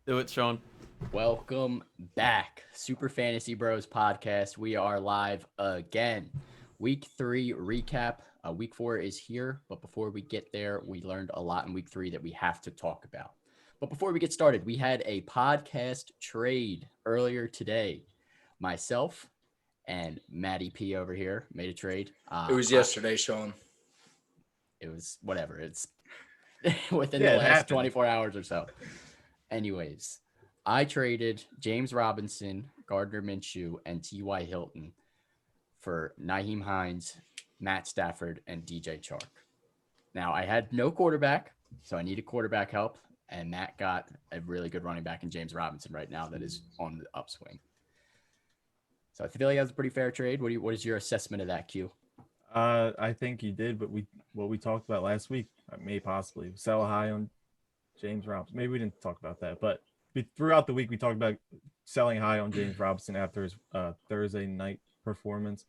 Do it, Sean. Welcome back, Super Fantasy Bros podcast. We are live again. Week 3 recap. Week 4 is here, but before we get there, we learned a lot in week 3 that we have to talk about. But before we get started, we had a podcast trade earlier today. Myself and Maddie P over here made a trade. It was yesterday, Sean. It was whatever. It's within the Yeah, it last happened. 24 hours or so. Anyways, I traded James Robinson, Gardner Minshew, and T.Y. Hilton for Nyheim Hines, Matt Stafford, and DJ Chark. Now, I had no quarterback, so I needed quarterback help, and Matt got a really good running back in James Robinson right now that is on the upswing. So I feel like that was a pretty fair trade. What is your assessment of that, Q? I think you did, but what we talked about last week, may possibly sell high on James Robinson. Maybe we didn't talk about that, but throughout the week we talked about selling high on James Robinson after his Thursday night performance.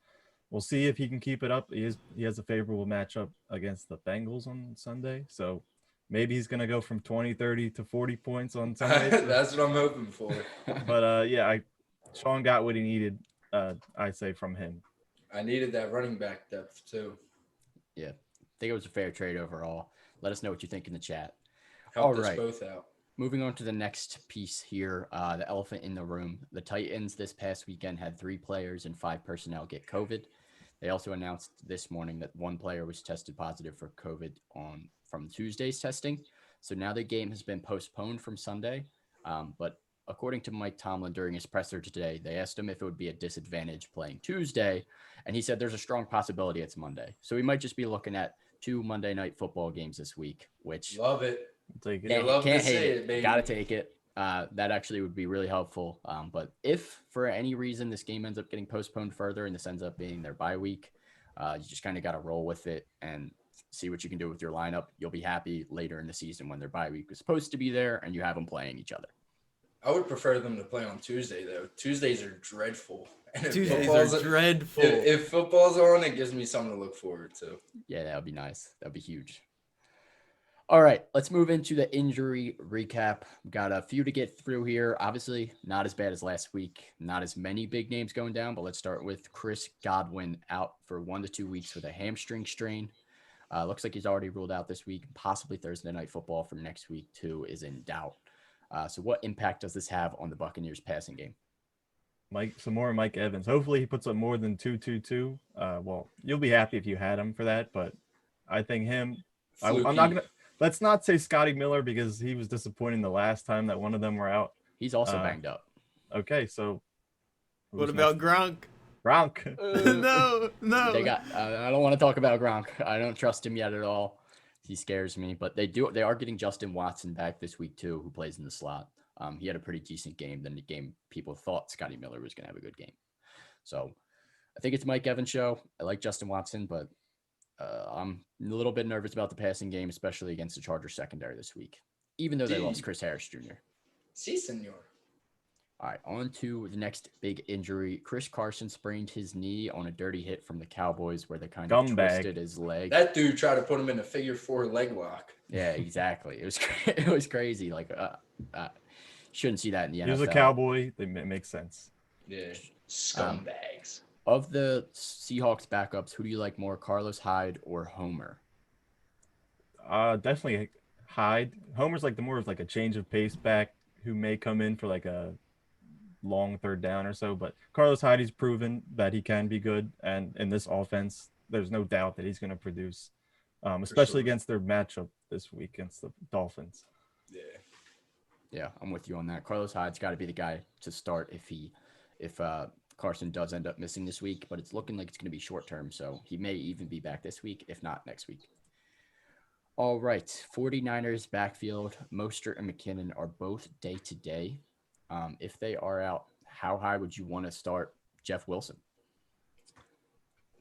We'll see if he can keep it up. He has a favorable matchup against the Bengals on Sunday, so maybe he's gonna go from 20, 30 to 40 points on Sunday. That's what I'm hoping for. But Sean got what he needed. I say from him. I needed that running back depth too. Yeah, I think it was a fair trade overall. Let us know what you think in the chat. Helped us right. both out. Moving on to the next piece here, the elephant in the room. The Titans this past weekend had 3 players and 5 personnel get COVID. They also announced this morning that 1 player was tested positive for COVID from Tuesday's testing. So now the game has been postponed from Sunday. But according to Mike Tomlin during his presser today, they asked him if it would be a disadvantage playing Tuesday. And he said there's a strong possibility it's Monday. So we might just be looking at 2 Monday night football games this week, which Love it. Take it. can't, love to can't see hate it, baby. Gotta take it. That actually would be really helpful. But if for any reason this game ends up getting postponed further and this ends up being their bye week, you just kind of got to roll with it and see what you can do with your lineup. You'll be happy later in the season when their bye week is supposed to be there and you have them playing each other. I would prefer them to play on Tuesday though. Tuesdays are dreadful. And if Tuesdays football's- are dreadful. If football's on, it gives me something to look forward to. Yeah, that would be nice. That would be huge. All right, let's move into the injury recap. We've got a few to get through here. Obviously, not as bad as last week. Not as many big names going down, but let's start with Chris Godwin out for 1 to 2 weeks with a hamstring strain. Looks like he's already ruled out this week. Possibly Thursday Night Football for next week, too, is in doubt. So what impact does this have on the Buccaneers passing game? Some more Mike Evans. Hopefully he puts up more than 222. Well, you'll be happy if you had him for that, but I think him. I'm not gonna. Let's not say Scotty Miller because he was disappointing the last time that one of them were out. He's also banged up. Okay, so What about Gronk? Gronk? No. They got. I don't want to talk about Gronk. I don't trust him yet at all. He scares me. But they are getting Justin Watson back this week too, who plays in the slot. He had a pretty decent game. Then the game people thought Scotty Miller was going to have a good game. So I think it's Mike Evans' show. I like Justin Watson, but I'm a little bit nervous about the passing game, especially against the Chargers secondary this week, even though they lost Chris Harris Jr. Si, senor. All right, on to the next big injury. Chris Carson sprained his knee on a dirty hit from the Cowboys where they kind of twisted his leg. That dude tried to put him in a figure 4 leg lock. Yeah, exactly. It was crazy. Like, shouldn't see that in the NFL. He was a Cowboy. It makes sense. Yeah, scumbags. Of the Seahawks backups, who do you like more, Carlos Hyde or Homer? Definitely Hyde. Homer's like the more of like a change of pace back who may come in for like a long third down or so. But Carlos Hyde, he's proven that he can be good, and in this offense, there's no doubt that he's going to produce, especially against their matchup this week against the Dolphins. Yeah, I'm with you on that. Carlos Hyde's got to be the guy to start if Carson does end up missing this week, but it's looking like it's going to be short term, so he may even be back this week, if not next week. All right, 49ers backfield, Mostert and McKinnon are both day-to-day. If they are out, how high would you want to start Jeff Wilson?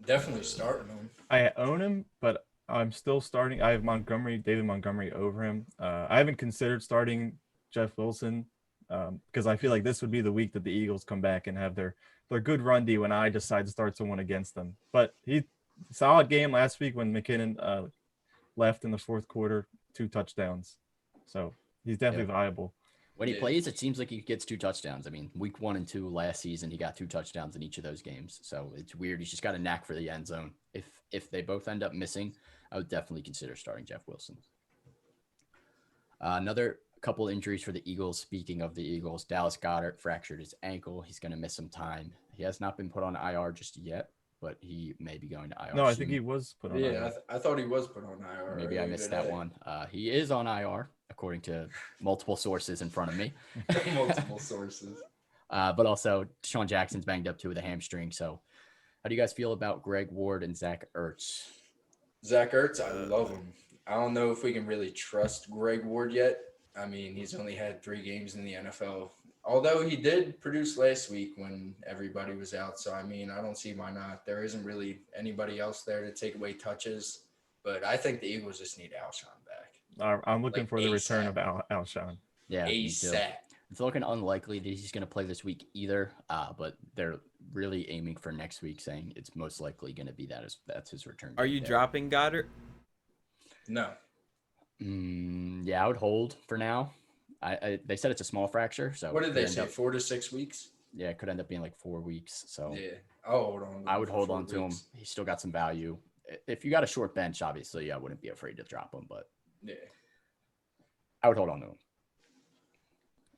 Definitely starting him. I own him, but I'm still starting. I have David Montgomery over him. I haven't considered starting Jeff Wilson because I feel like this would be the week that the Eagles come back and have their good run D when I decide to start someone against them. But solid game last week when McKinnon left in the fourth quarter, 2 touchdowns. So he's definitely viable. When he Yeah. plays, it seems like he gets 2 touchdowns. I mean, week 1 and 2 last season, he got 2 touchdowns in each of those games. So it's weird. He's just got a knack for the end zone. If they both end up missing, I would definitely consider starting Jeff Wilson. Another couple injuries for the Eagles. Speaking of the Eagles, Dallas Goedert fractured his ankle. He's going to miss some time. He has not been put on IR just yet, but he may be going to IR. No, I soon. think he was put on. Yeah, IR. I thought he was put on IR. Maybe I earlier missed that today. one. He is on IR, according to multiple sources in front of me. Multiple sources. But also, Deshaun Jackson's banged up too with a hamstring. So, how do you guys feel about Greg Ward and Zach Ertz? Zach Ertz, I love him. I don't know if we can really trust Greg Ward yet. I mean, he's only had 3 games in the NFL. Although he did produce last week when everybody was out. So, I mean, I don't see why not. There isn't really anybody else there to take away touches. But I think the Eagles just need Alshon back. I'm looking Like for the return ASAP. of Alshon. Yeah, me too. ASAP. It's looking unlikely that he's going to play this week either. But they're really aiming for next week, saying it's most likely going to be that's his return. Are date you there. dropping Goddard? No. Yeah, I would hold for now. They said it's a small fracture, so What did they could end say? up- 4 to 6 weeks? Yeah, it could end up being like 4 weeks. So Yeah. I'll hold on. to I him would for hold 4 on to him. weeks. He's still got some value. If you got a short bench, obviously, I wouldn't be afraid to drop him, but Yeah. I would hold on to him.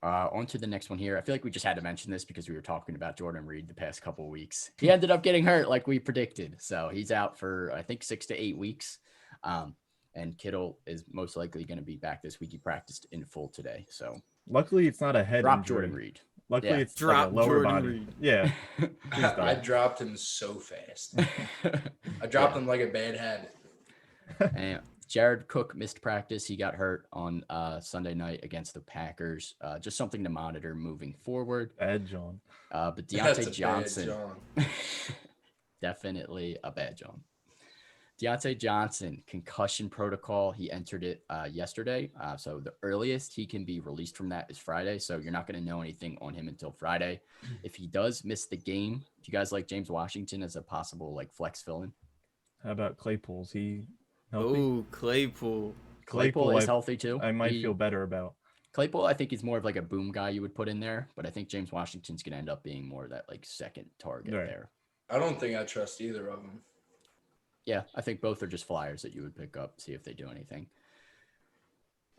On to the next one here. I feel like we just had to mention this because we were talking about Jordan Reed the past couple of weeks. He ended up getting hurt like we predicted. So he's out for, I think, 6 to 8 weeks. And Kittle is most likely going to be back this week. He practiced in full today. So Luckily, it's not a head drop injury. Jordan Reed. Luckily, Yeah. it's Drop like a lower Jordan body. Reed. Yeah. I dropped him so fast. I dropped him like a bad habit. And Jared Cook missed practice. He got hurt on Sunday night against the Packers. Just something to monitor moving forward. Bad John. But That's a Deontay bad Johnson, John. definitely a bad John. Deontay Johnson, concussion protocol. He entered it yesterday. So the earliest he can be released from that is Friday. So you're not going to know anything on him until Friday. If he does miss the game, do you guys like James Washington as a possible like flex fill-in? How about Claypool's? He healthy? Oh, Claypool. Claypool is I- healthy too. I might feel better about. Claypool, I think, is more of like a boom guy you would put in there, but I think James Washington's going to end up being more of that like second target Right. there. I don't think I trust either of them. Yeah, I think both are just flyers that you would pick up, see if they do anything.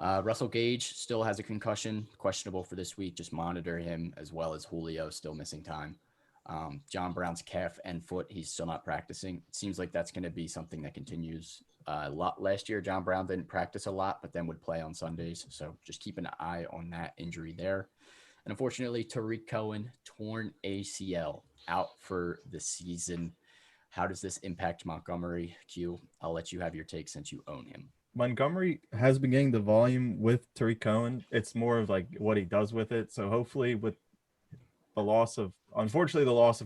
Russell Gage still has a concussion, questionable for this week. Just monitor him, as well as Julio still missing time. John Brown's calf and foot, he's still not practicing. It seems like that's going to be something that continues a lot. Last year, John Brown didn't practice a lot, but then would play on Sundays. So just keep an eye on that injury there. And unfortunately, Tariq Cohen, torn ACL, out for the season. How does this impact Montgomery? Q, I'll let you have your take since you own him. Montgomery has been getting the volume with Tariq Cohen. It's more of like what he does with it. So hopefully with the loss of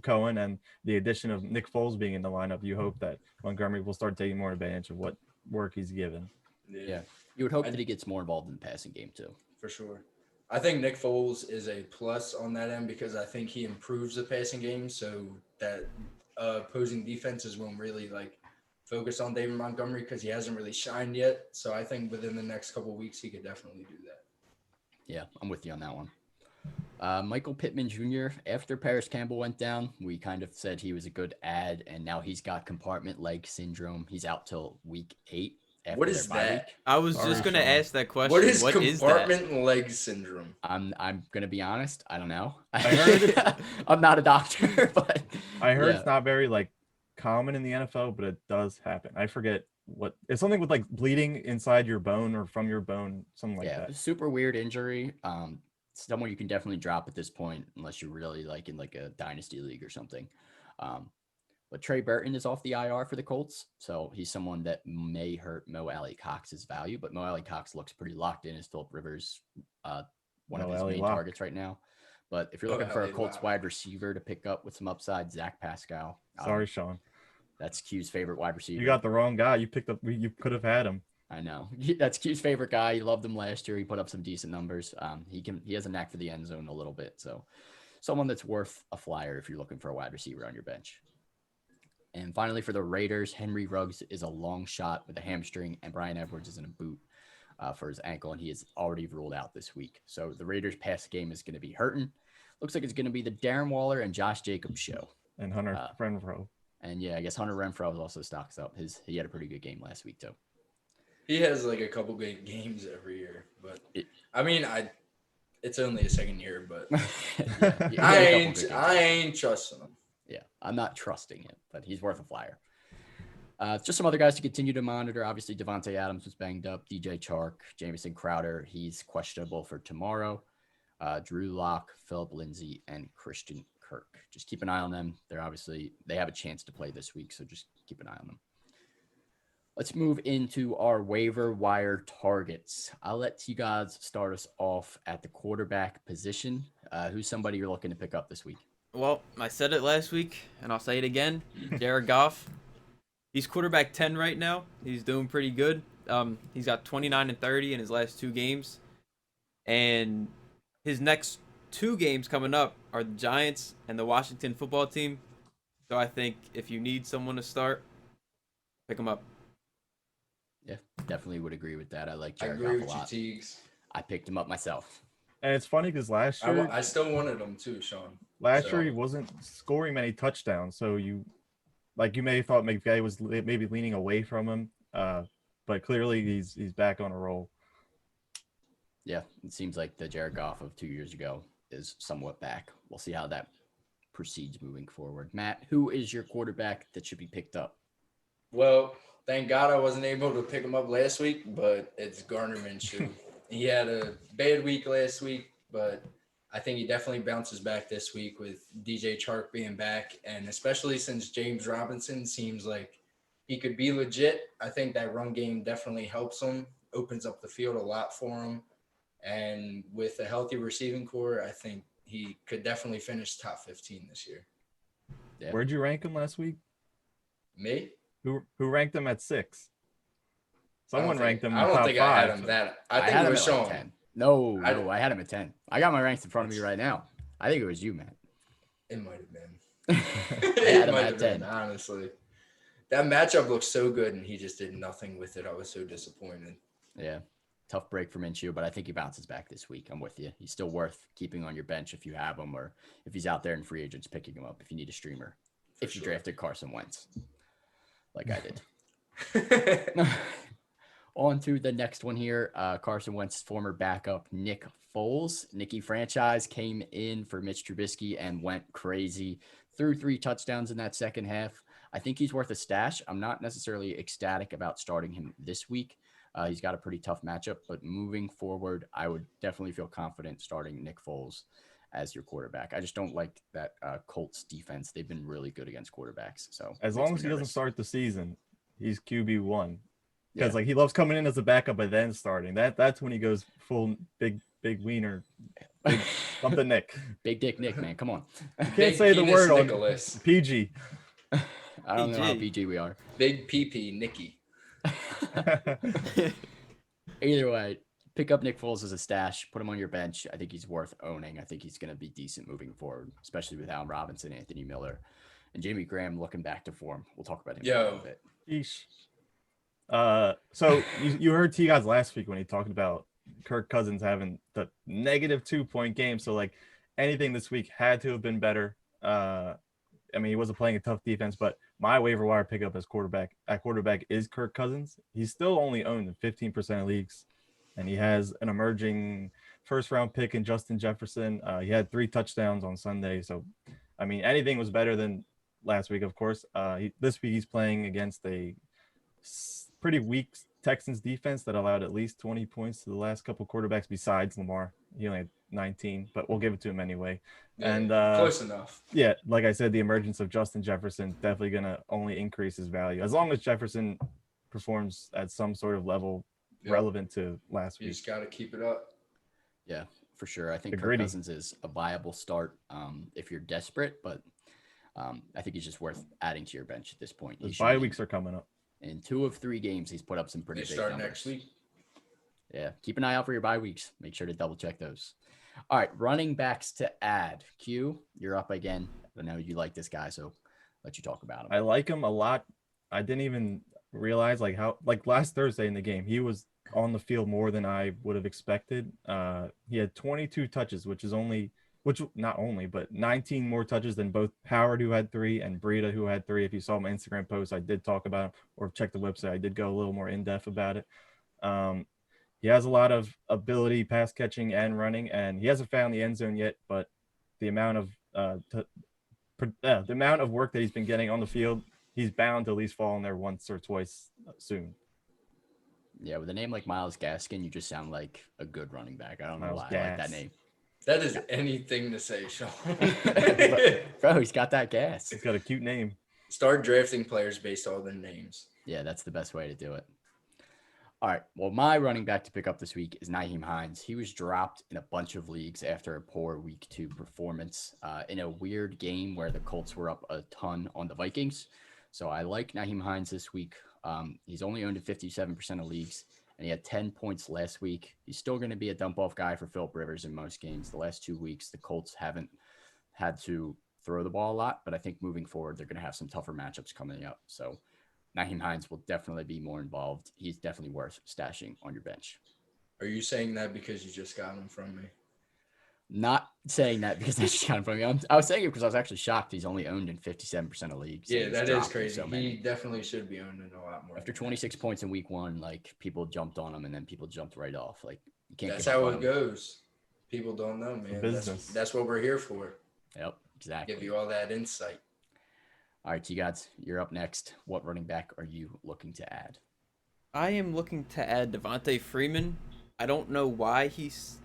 Cohen and the addition of Nick Foles being in the lineup, you hope that Montgomery will start taking more advantage of what work he's given. Yeah. You would hope that he gets more involved in the passing game too. For sure. I think Nick Foles is a plus on that end because I think he improves the passing game so that opposing defenses won't really like focus on David Montgomery because he hasn't really shined yet. So I think within the next couple of weeks, he could definitely do that. Yeah, I'm with you on that one. Michael Pittman Jr., after Paris Campbell went down, we kind of said he was a good ad, and now he's got compartment leg syndrome. He's out till week 8. After What is their bye that? week. I was Sorry, just gonna Sean. ask that question. What is that? compartment leg syndrome? I'm gonna be honest. I don't know. I heard I'm not a doctor, but I heard yeah. it's not very like common in the NFL, but it does happen. I forget what it's something with like bleeding inside your bone or from your bone, something like yeah, that. super weird injury. Someone you can definitely drop at this point unless you're really like in like a dynasty league or something. But Trey Burton is off the IR for the Colts, so he's someone that may hurt Mo Alley Cox's value. But Mo Alley Cox looks pretty locked in as Philip Rivers, one of Mo his Alley main lock. targets right now. But if you're Mo looking for a Alley Colts lock. wide receiver to pick up with some upside, Zach Pascal. Sorry, Sean. That's Q's favorite wide receiver. You got the wrong guy. You picked up. You could have had him. I know. That's Q's favorite guy. He loved him last year. He put up some decent numbers. He has a knack for the end zone a little bit. So someone that's worth a flyer if you're looking for a wide receiver on your bench. And finally for the Raiders, Henry Ruggs is a long shot with a hamstring and Brian Edwards is in a boot. for his ankle, and he is already ruled out this week. So the Raiders' pass game is going to be hurting. Looks like it's going to be the Darren Waller and Josh Jacobs show. And Hunter Renfrow. And yeah, I guess Hunter Renfrow also stocks up. He had a pretty good game last week too. He has like a couple good games every year, but it's only a second year, but He I had a couple good games. ain't trusting him. Yeah, I'm not trusting him, but he's worth a flyer. Just some other guys to continue to monitor. Obviously, Devontae Adams was banged up. DJ Chark, Jamison Crowder, he's questionable for tomorrow. Drew Lock, Philip Lindsay, and Christian Kirk. Just keep an eye on them. They have a chance to play this week, so just keep an eye on them. Let's move into our waiver wire targets. I'll let you guys start us off at the quarterback position. Who's somebody you're looking to pick up this week? Well, I said it last week, and I'll say it again. Jared Goff. He's quarterback 10 right now. He's doing pretty good. He's got 29 and 30 in his last 2 games. And his next 2 games coming up are the Giants and the Washington football team. So I think if you need someone to start, pick him up. Yeah, definitely would agree with that. I like I Jared agree Goff with a you, lot. Teagues. I picked him up myself. And it's funny because last year I still wanted him too, Sean. Last So- year he wasn't scoring many touchdowns, so you may have thought McVay was maybe leaning away from him, but clearly he's back on a roll. Yeah, it seems like the Jared Goff of 2 years ago is somewhat back. We'll see how that proceeds moving forward. Matt, who is your quarterback that should be picked up? Well, thank God I wasn't able to pick him up last week, but it's Gardner Minshew. He had a bad week last week, but I think he definitely bounces back this week with DJ Chark being back, and especially since James Robinson seems like he could be legit. I think that run game definitely helps him, opens up the field a lot for him, and with a healthy receiving core, I think he could definitely finish top 15 this year. Yeah. Where'd you rank him last week? Me? Who ranked him at 6? Someone ranked him in I don't top think 5. I had him that. I think had it him was at like Sean. 10. No, I had him at 10. I got my ranks in front of me right now. I think it was you, Matt. It might have been. I had It him might at have been, 10. honestly. That matchup looked so good, and he just did nothing with it. I was so disappointed. Yeah. Tough break for Minshew, but I think he bounces back this week. I'm with you. He's still worth keeping on your bench if you have him, or if he's out there in free agents, picking him up if you need a streamer. If you sure. drafted Carson Wentz, like I did. On to the next one here. Carson Wentz's former backup, Nick Foles. Nicky franchise came in for Mitch Trubisky and went crazy. Threw 3 touchdowns in that second half. I think he's worth a stash. I'm not necessarily ecstatic about starting him this week. He's got a pretty tough matchup, but moving forward, I would definitely feel confident starting Nick Foles as your quarterback. I just don't like that Colts defense. They've been really good against quarterbacks. So As makes long me as he doesn't nervous. start the season, he's QB1. Because Yeah. like he loves coming in as a backup but then starting. That's when he goes full big wiener. Something Nick. Big Dick Nick, man. Come on. Can't Big say the penis word on Nicholas. PG. I don't know how PG. PG we are. Big PP, Nicky. Either way, pick up Nick Foles as a stash, put him on your bench. I think he's worth owning. I think he's going to be decent moving forward, especially with Allen Robinson, Anthony Miller, and Jamie Graham looking back to form. We'll talk about him in a little bit. Yeesh. So you heard T guys last week when he talked about Kirk Cousins having the negative 2-point game. So like anything this week had to have been better. I mean, he wasn't playing a tough defense, but my waiver wire pickup as quarterback is Kirk Cousins. He's still only owned in 15% of leagues, and he has an emerging first-round pick in Justin Jefferson. He had 3 touchdowns on Sunday, so I mean, anything was better than last week, of course. This week he's playing against a pretty weak Texans defense that allowed at least 20 points to the last couple quarterbacks besides Lamar. He only had 19, but we'll give it to him anyway. Yeah, And close enough. yeah, like I said, the emergence of Justin Jefferson definitely going to only increase his value as long as Jefferson performs at some sort of level Yep. relevant to last You week. just got to keep it up. Yeah, for sure. I think The Kirk gritty. Cousins is a viable start if you're desperate, but I think he's just worth adding to your bench at this point. Those He's bye shown weeks are coming up. in 2 of 3 games, he's put up some pretty They big start numbers. next week. Yeah, keep an eye out for your bye weeks. Make sure to double check those. All right, running backs to add. Q, you're up again. I know you like this guy, so let you talk about him. I like him a lot. I didn't even realize how last Thursday in the game, he was on the field more than I would have expected. He had 22 touches, not only, but 19 more touches than both Howard, who had 3, and Breida, who had 3. If you saw my Instagram post, I did talk about him, or check the website. I did go a little more in depth about it. He has a lot of ability, pass catching and running, and he hasn't found the end zone yet. But the amount of work that he's been getting on the field, he's bound to at least fall in there once or twice soon. Yeah, with a name like Miles Gaskin, you just sound like a good running back. I don't know Myles why I like that Gas. name. That is anything to say, Sean. Bro, he's got that gas. He's got a cute name. Start drafting players based on their names. Yeah, that's the best way to do it. All right. Well, my running back to pick up this week is Nyheim Hines. He was dropped in a bunch of leagues after a poor week 2 performance in a weird game where the Colts were up a ton on the Vikings. So I like Nyheim Hines this week. He's only owned in 57% of leagues, and he had 10 points last week. He's still going to be a dump-off guy for Philip Rivers in most games. The last 2 weeks, the Colts haven't had to throw the ball a lot, but I think moving forward, they're going to have some tougher matchups coming up. So Nyheim Hines will definitely be more involved. He's definitely worth stashing on your bench. Are you saying that because you just got him from me? Not saying that because I just got him from me. I was saying it because I was actually shocked he's only owned in 57% of leagues. Yeah, He's that is dropped in crazy. so many. He definitely should be owned in a lot more. After 26 points in week 1, like people jumped on him and then people jumped right off. Like you can't. That's give up how on it him. goes. People don't know, man. Business. That's what we're here for. Yep, exactly. Give you all that insight. All right, T-Gods, you're up next. What running back are you looking to add? I am looking to add Devontae Freeman. I don't know why he's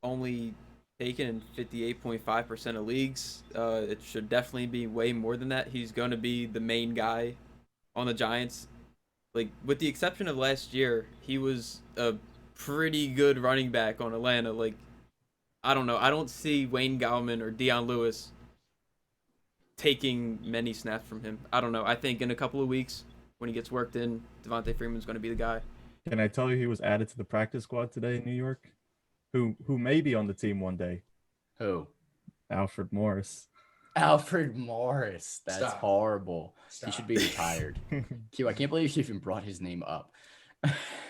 only taken in 58.5% of leagues. It should definitely be way more than that. He's going to be the main guy on the Giants. Like, with the exception of last year, he was a pretty good running back on Atlanta. Like, I don't know. I don't see Wayne Gallman or Deion Lewis taking many snaps from him. I don't know. I think in a couple of weeks, when he gets worked in, Devontae Freeman's going to be the guy. Can I tell you he was added to the practice squad today in New York? Who may be on the team one day? Who? Alfred Morris. Alfred Morris. That's Stop. horrible. Stop. He should be retired. Q, I can't believe you even brought his name up.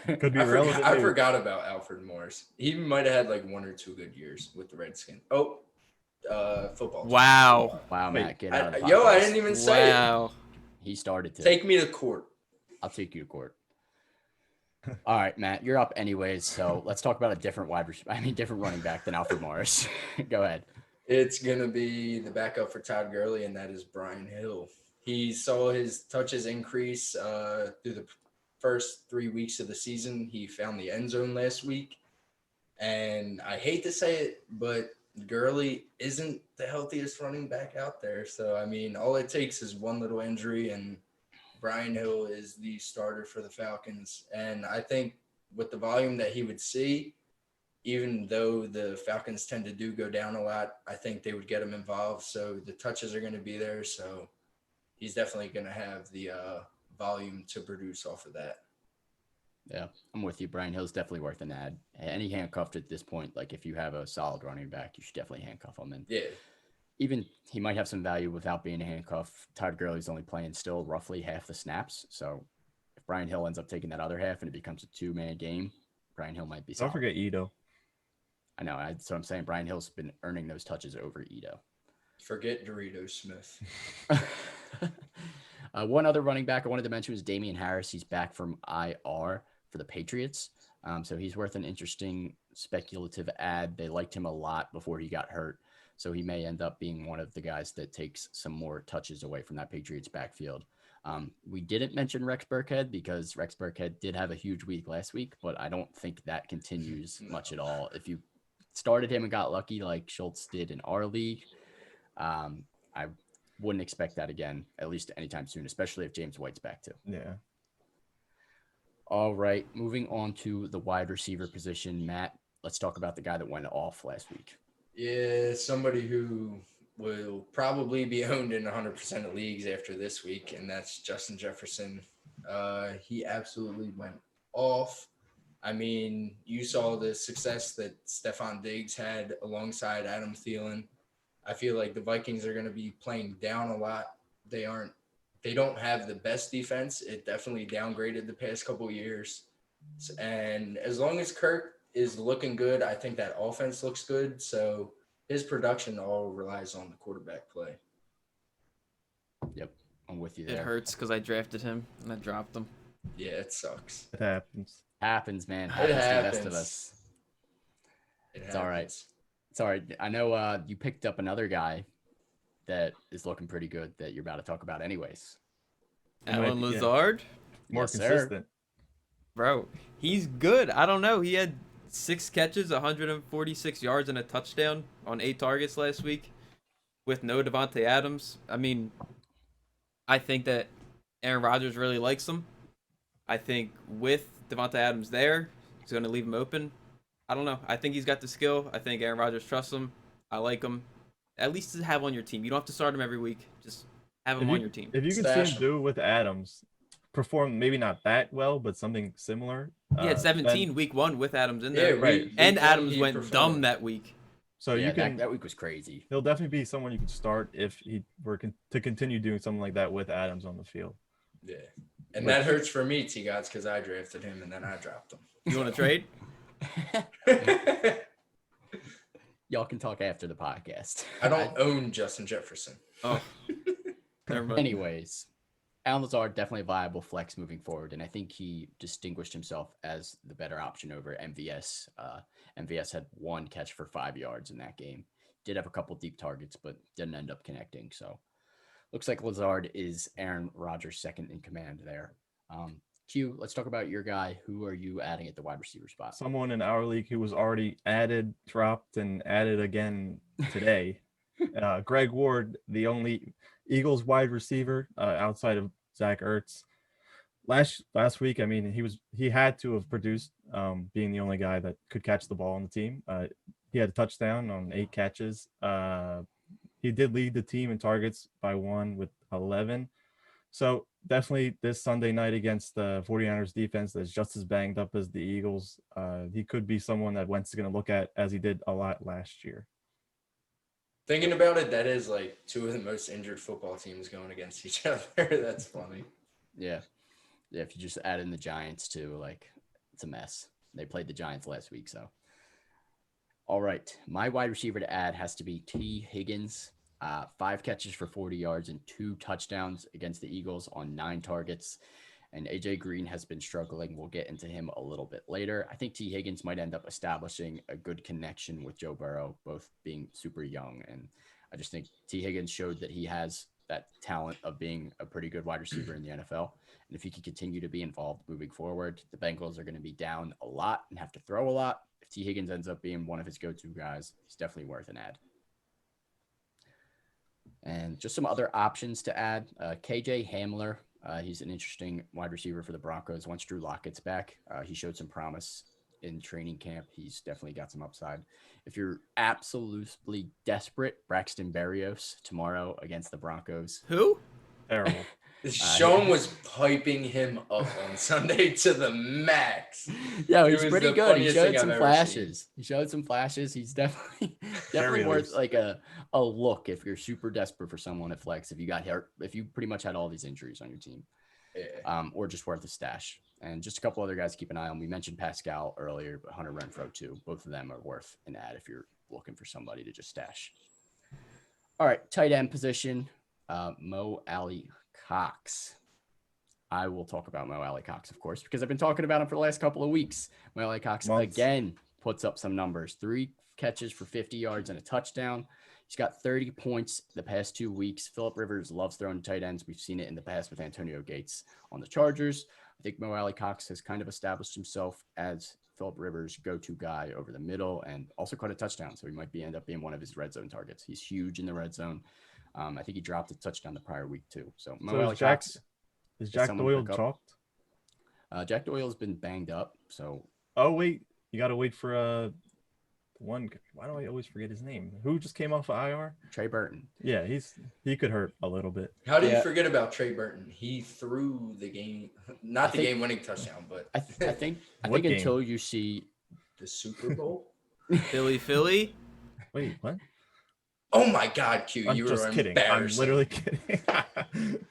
Could be I relevant. forgot about Alfred Morris. He might have had like 1 or 2 good years with the Redskins. Oh, football. Wow. Wow, Wait, Matt, get out of the Yo, I podcast. didn't even say it. Wow. He started to. Take me to court. I'll take you to court. All right, Matt, you're up anyways. So let's talk about a different different running back than Alfred Morris. Go ahead. It's going to be the backup for Todd Gurley, and that is Brian Hill. He saw his touches increase through the first 3 weeks of the season. He found the end zone last week. And I hate to say it, but Gurley isn't the healthiest running back out there. So, I mean, all it takes is one little injury, and Brian Hill is the starter for the Falcons. And I think with the volume that he would see, even though the Falcons tend to go down a lot, I think they would get him involved. So the touches are going to be there. So he's definitely going to have the volume to produce off of that. Yeah, I'm with you. Brian Hill's definitely worth an ad. Any handcuffed at this point, like if you have a solid running back, you should definitely handcuff him. And Yeah. even he might have some value without being a handcuff. Todd Gurley's only playing still roughly half the snaps. So if Brian Hill ends up taking that other half and it becomes a 2-man game, Brian Hill might be Don't solid. forget Ito. I know. So I'm saying Brian Hill's been earning those touches over Ito. Forget Dorito Smith. One other running back I wanted to mention was Damian Harris. He's back from IR for the Patriots. So he's worth an interesting speculative ad. They liked him a lot before he got hurt. So he may end up being one of the guys that takes some more touches away from that Patriots backfield. We didn't mention Rex Burkhead because Rex Burkhead did have a huge week last week, but I don't think that continues much at all. If you started him and got lucky like Schultz did in our league, I wouldn't expect that again, at least anytime soon, especially if James White's back too. Yeah. All right, moving on to the wide receiver position. Matt, let's talk about the guy that went off last week. Yeah, somebody who will probably be owned in 100% of leagues after this week, and that's Justin Jefferson. He absolutely went off. I mean, you saw the success that Stephon Diggs had alongside Adam Thielen. I feel like the Vikings are going to be playing down a lot. They don't have the best defense. It definitely downgraded the past couple of years. And as long as Kirk is looking good, I think that offense looks good. So his production all relies on the quarterback play. Yep, I'm with you It there. hurts because I drafted him and I dropped him. Yeah, it sucks. It happens. Happens, man. It Happens to the best happens. of us. It's all right. It's all right. I know you picked up another guy that is looking pretty good that you're about to talk about anyways. Alan Yeah. Lazard, More Yes, sir. consistent. bro, he's good. I don't know. He had 6 catches, 146 yards, and a touchdown on 8 targets last week with no Devontae Adams. I mean, I think that Aaron Rodgers really likes him. I think with Devontae Adams there, he's going to leave him open. I don't know. I think he's got the skill. I think Aaron Rodgers trusts him. I like him. At least to have on your team. You don't have to start him every week. Just have him on your team. If you can see Stash him him. do it with Adams, perform maybe not that well, but something similar. He had 17 then- week 1 with Adams in Yeah, there. right. And week one, Adams he went performed. dumb that week. So Yeah, you can. that week was crazy. He'll definitely be someone you can start if he were to continue doing something like that with Adams on the field. Yeah. And that hurts for me, T-Gods, because I drafted him and then I dropped You want to trade? him. Y'all can talk after the podcast. I don't own Justin Jefferson. Oh, never mind. Anyways, Alan Lazard definitely a viable flex moving forward, and I think he distinguished himself as the better option over MVS. MVS had 1 catch for 5 yards in that game. Did have a couple deep targets, but didn't end up connecting. So looks like Lazard is Aaron Rodgers' second in command there. Q, let's talk about your guy. Who are you adding at the wide receiver spot? Someone in our league who was already added, dropped, and added again today. Greg Ward, the only Eagles wide receiver outside of Zach Ertz. Last week, I mean, he had to have produced, being the only guy that could catch the ball on the team. He had a touchdown on 8 catches. He did lead the team in targets by 1 with 11. So definitely this Sunday night against the 49ers defense that's just as banged up as the Eagles, he could be someone that Wentz is going to look at as he did a lot last year. Thinking about it, that is like 2 of the most injured football teams going against each other. That's funny. Yeah. Yeah, if you just add in the Giants too, like it's a mess. They played the Giants last week, so. All right. My wide receiver to add has to be T. Higgins. 5 catches for 40 yards and 2 touchdowns against the Eagles on 9 targets. And AJ Green has been struggling. We'll get into him a little bit later. I think T. Higgins might end up establishing a good connection with Joe Burrow, both being super young. And I just think T. Higgins showed that he has that talent of being a pretty good wide receiver in the NFL. And if he can continue to be involved moving forward, the Bengals are going to be down a lot and have to throw a lot. If T. Higgins ends up being one of his go-to guys, he's definitely worth an add. And just some other options to add. KJ Hamler. He's an interesting wide receiver for the Broncos. Once Drew Lock gets back, he showed some promise in training camp. He's definitely got some upside. If you're absolutely desperate, Braxton Berrios tomorrow against the Broncos. Who? Terrible. Sean was piping him up on Sunday to the max. Yeah, It he's was pretty the good. He funniest showed thing some I've ever flashes. He showed some flashes. He's definitely Very worth loose. like a look if you're super desperate for someone at flex. If you got hurt, if you pretty much had all these injuries on your team, or just worth a stash. And just a couple other guys to keep an eye on. We mentioned Pascal earlier, but Hunter Renfrow too. Both of them are worth an add if you're looking for somebody to just stash. All right, tight end position, Mo Alley Cox. I will talk about Mo Alley Cox, of course, because I've been talking about him for the last couple of weeks. Mo Alley Cox Months. again puts up some numbers. 3 catches for 50 yards and a touchdown. He's got 30 points the past 2 weeks. Phillip Rivers loves throwing tight ends. We've seen it in the past with Antonio Gates on the Chargers. I think Mo Alley Cox has kind of established himself as Phillip Rivers' go-to guy over the middle and also caught a touchdown. So he might end up being one of his red zone targets. He's huge in the red zone. I think he dropped a touchdown the prior week too. So Mo So Alley Cox. Is Jack someone Doyle pick up? chalked? Jack Doyle's been banged up. So Oh wait, you got to wait for one. Why do I always forget his name? Who just came off of IR? Trey Burton. Yeah, he could hurt a little bit. How do you Yeah. forget about Trey Burton? He threw the game, not the think- game-winning touchdown, but I think What game? until you see the Super Bowl. Philly. Wait, what? Oh my God, Q! I'm You just were kidding. I'm embarrassing. literally kidding.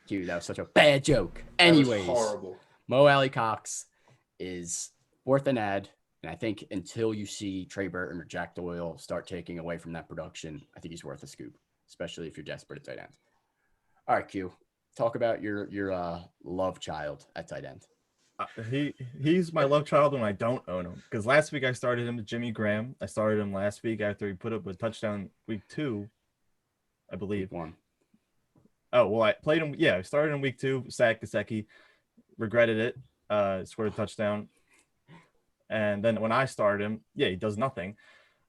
Dude, that was such a bad joke. That was Anyways, horrible. Mo Alley Cox is worth an ad. And I think until you see Trey Burton or Jack Doyle start taking away from that production, I think he's worth a scoop, especially if you're desperate at tight end. All right, Q. Talk about your love child at tight end. He's my love child when I don't own him. Because last week I started him with Jimmy Graham. I started him last week after he put up a touchdown week 2, I believe. Week 1. Oh, well, I played him. Yeah, I started in week 2, sacked Gesicki, regretted it, scored a touchdown. And then when I started him, yeah, he does nothing.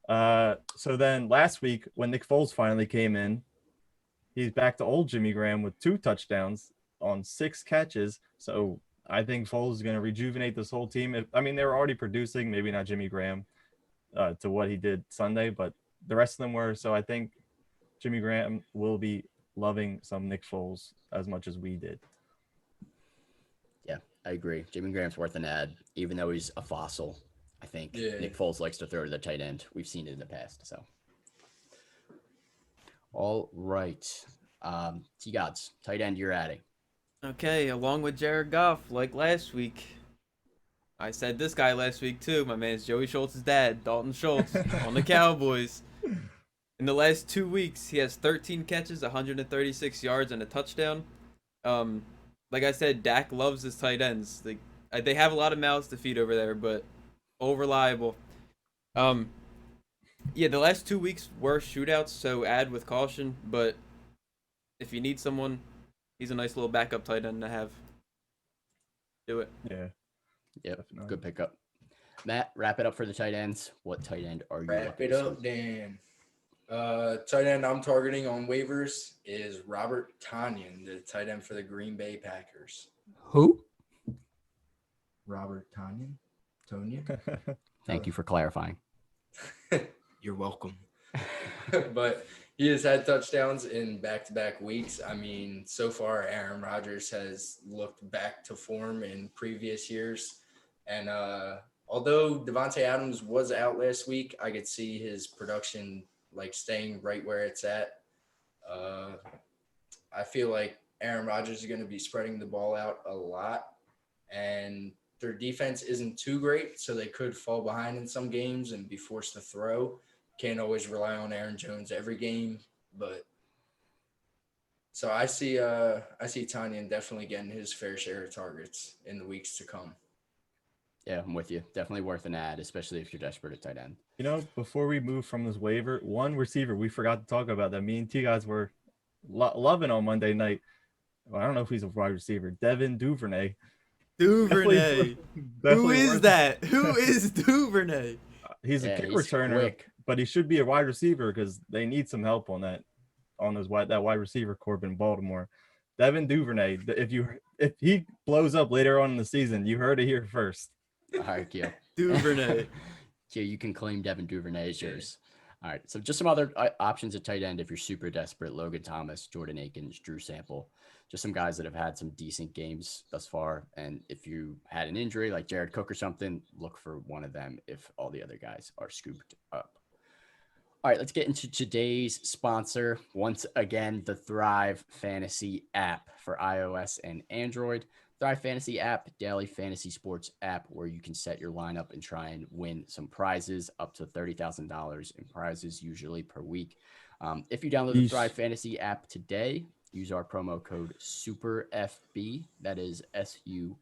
So then last week when Nick Foles finally came in, he's back to old Jimmy Graham with 2 touchdowns on 6 catches. So I think Foles is going to rejuvenate this whole team. I mean, they were already producing, maybe not Jimmy Graham to what he did Sunday, but the rest of them were. So I think Jimmy Graham will be loving some Nick Foles as much as we did. Yeah, I agree. Jimmy Graham's worth an ad, even though he's a fossil. I think Nick Foles likes to throw to the tight end. We've seen it in the past. So, all right. T-Gods, tight end you're adding. Okay, along with Jared Goff, like last week. I said this guy last week too. My man's Joey Schultz's dad, Dalton Schultz, on the Cowboys. In the last 2 weeks, he has 13 catches, 136 yards, and a touchdown. Like I said, Dak loves his tight ends. They have a lot of mouths to feed over there, but all reliable. Yeah, the last 2 weeks were shootouts, so add with caution. But if you need someone, he's a nice little backup tight end to have. Do it. Yeah. Yep, Definitely. good pickup. Matt, wrap it up for the tight ends. What tight end are you? Wrap it up, Dan. Tight end I'm targeting on waivers is Robert Tonyan, the tight end for the Green Bay Packers. Who? Robert Tonyan? Thank you for clarifying. You're welcome. But he has had touchdowns in back-to-back weeks. I mean, so far, Aaron Rodgers has looked back to form in previous years. And although Devontae Adams was out last week, I could see his production staying right where it's at. I feel like Aaron Rodgers is going to be spreading the ball out a lot, and their defense isn't too great, so they could fall behind in some games and be forced to throw. Can't always rely on Aaron Jones every game, but so I see Tonyan definitely getting his fair share of targets in the weeks to come. Yeah, I'm with you. Definitely worth an ad, especially if you're desperate at tight end. You know, before we move from this waiver, one receiver we forgot to talk about that me and T guys were loving on Monday night. Well, I don't know if he's a wide receiver. Devin Duvernay. Duvernay. Who is that? Who is Duvernay? He's a kick returner, quick. but he should be a wide receiver because they need some help on that wide receiver corp in Baltimore. Devin Duvernay. If he blows up later on in the season, you heard it here first. All right, Q. Duvernay. Q, you can claim Devin Duvernay as yours. All right, so just some other options at tight end if you're super desperate. Logan Thomas, Jordan Akins, Drew Sample. Just some guys that have had some decent games thus far. And if you had an injury like Jared Cook or something, look for one of them if all the other guys are scooped up. All right, let's get into today's sponsor. Once again, the Thrive Fantasy app for iOS and Android. Thrive Fantasy app, daily fantasy sports app where you can set your lineup and try and win some prizes, up to $30,000 in prizes usually per week. If you download the Thrive Fantasy app today, use our promo code SUPERFB, that is SUPERFB,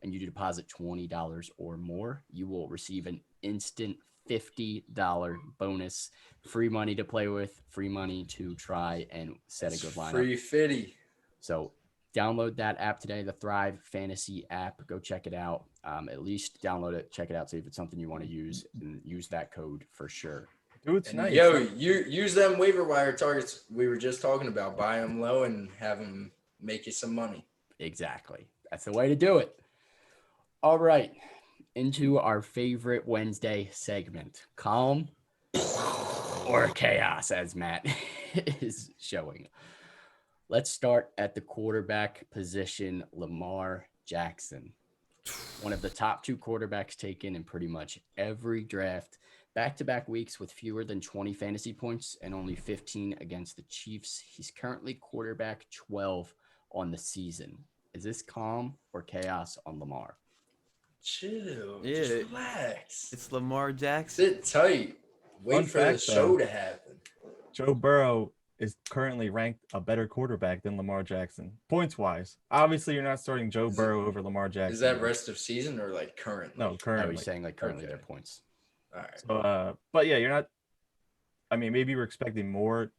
and you deposit $20 or more, you will receive an instant $50 bonus, free money to play with, free money to try and set a good lineup. Free fitty. So download that app today, the Thrive Fantasy app. Go check it out. At least download it, check it out, see if it's something you want to use, and use that code for sure. Dude, it's nice. Yo, you use them waiver wire targets we were just talking about. Buy them low and have them make you some money. Exactly. That's the way to do it. All right. Into our favorite Wednesday segment, calm or chaos, as Matt is showing. Let's start at the quarterback position, Lamar Jackson. One of the top 2 quarterbacks taken in pretty much every draft. Back-to-back weeks with fewer than 20 fantasy points and only 15 against the Chiefs. He's currently quarterback 12 on the season. Is this calm or chaos on Lamar? Chill. Yeah. Just relax. It's Lamar Jackson. Sit tight. Wait Fun for the fact, show though. to happen. Joe Burrow is currently ranked a better quarterback than Lamar Jackson, points wise. Obviously, you're not starting Joe Is it- Burrow over Lamar Jackson. Is that rest of season or like currently? No, I currently. was saying like currently Okay. their points. All right. So, but yeah, you're not. I mean, maybe we're expecting more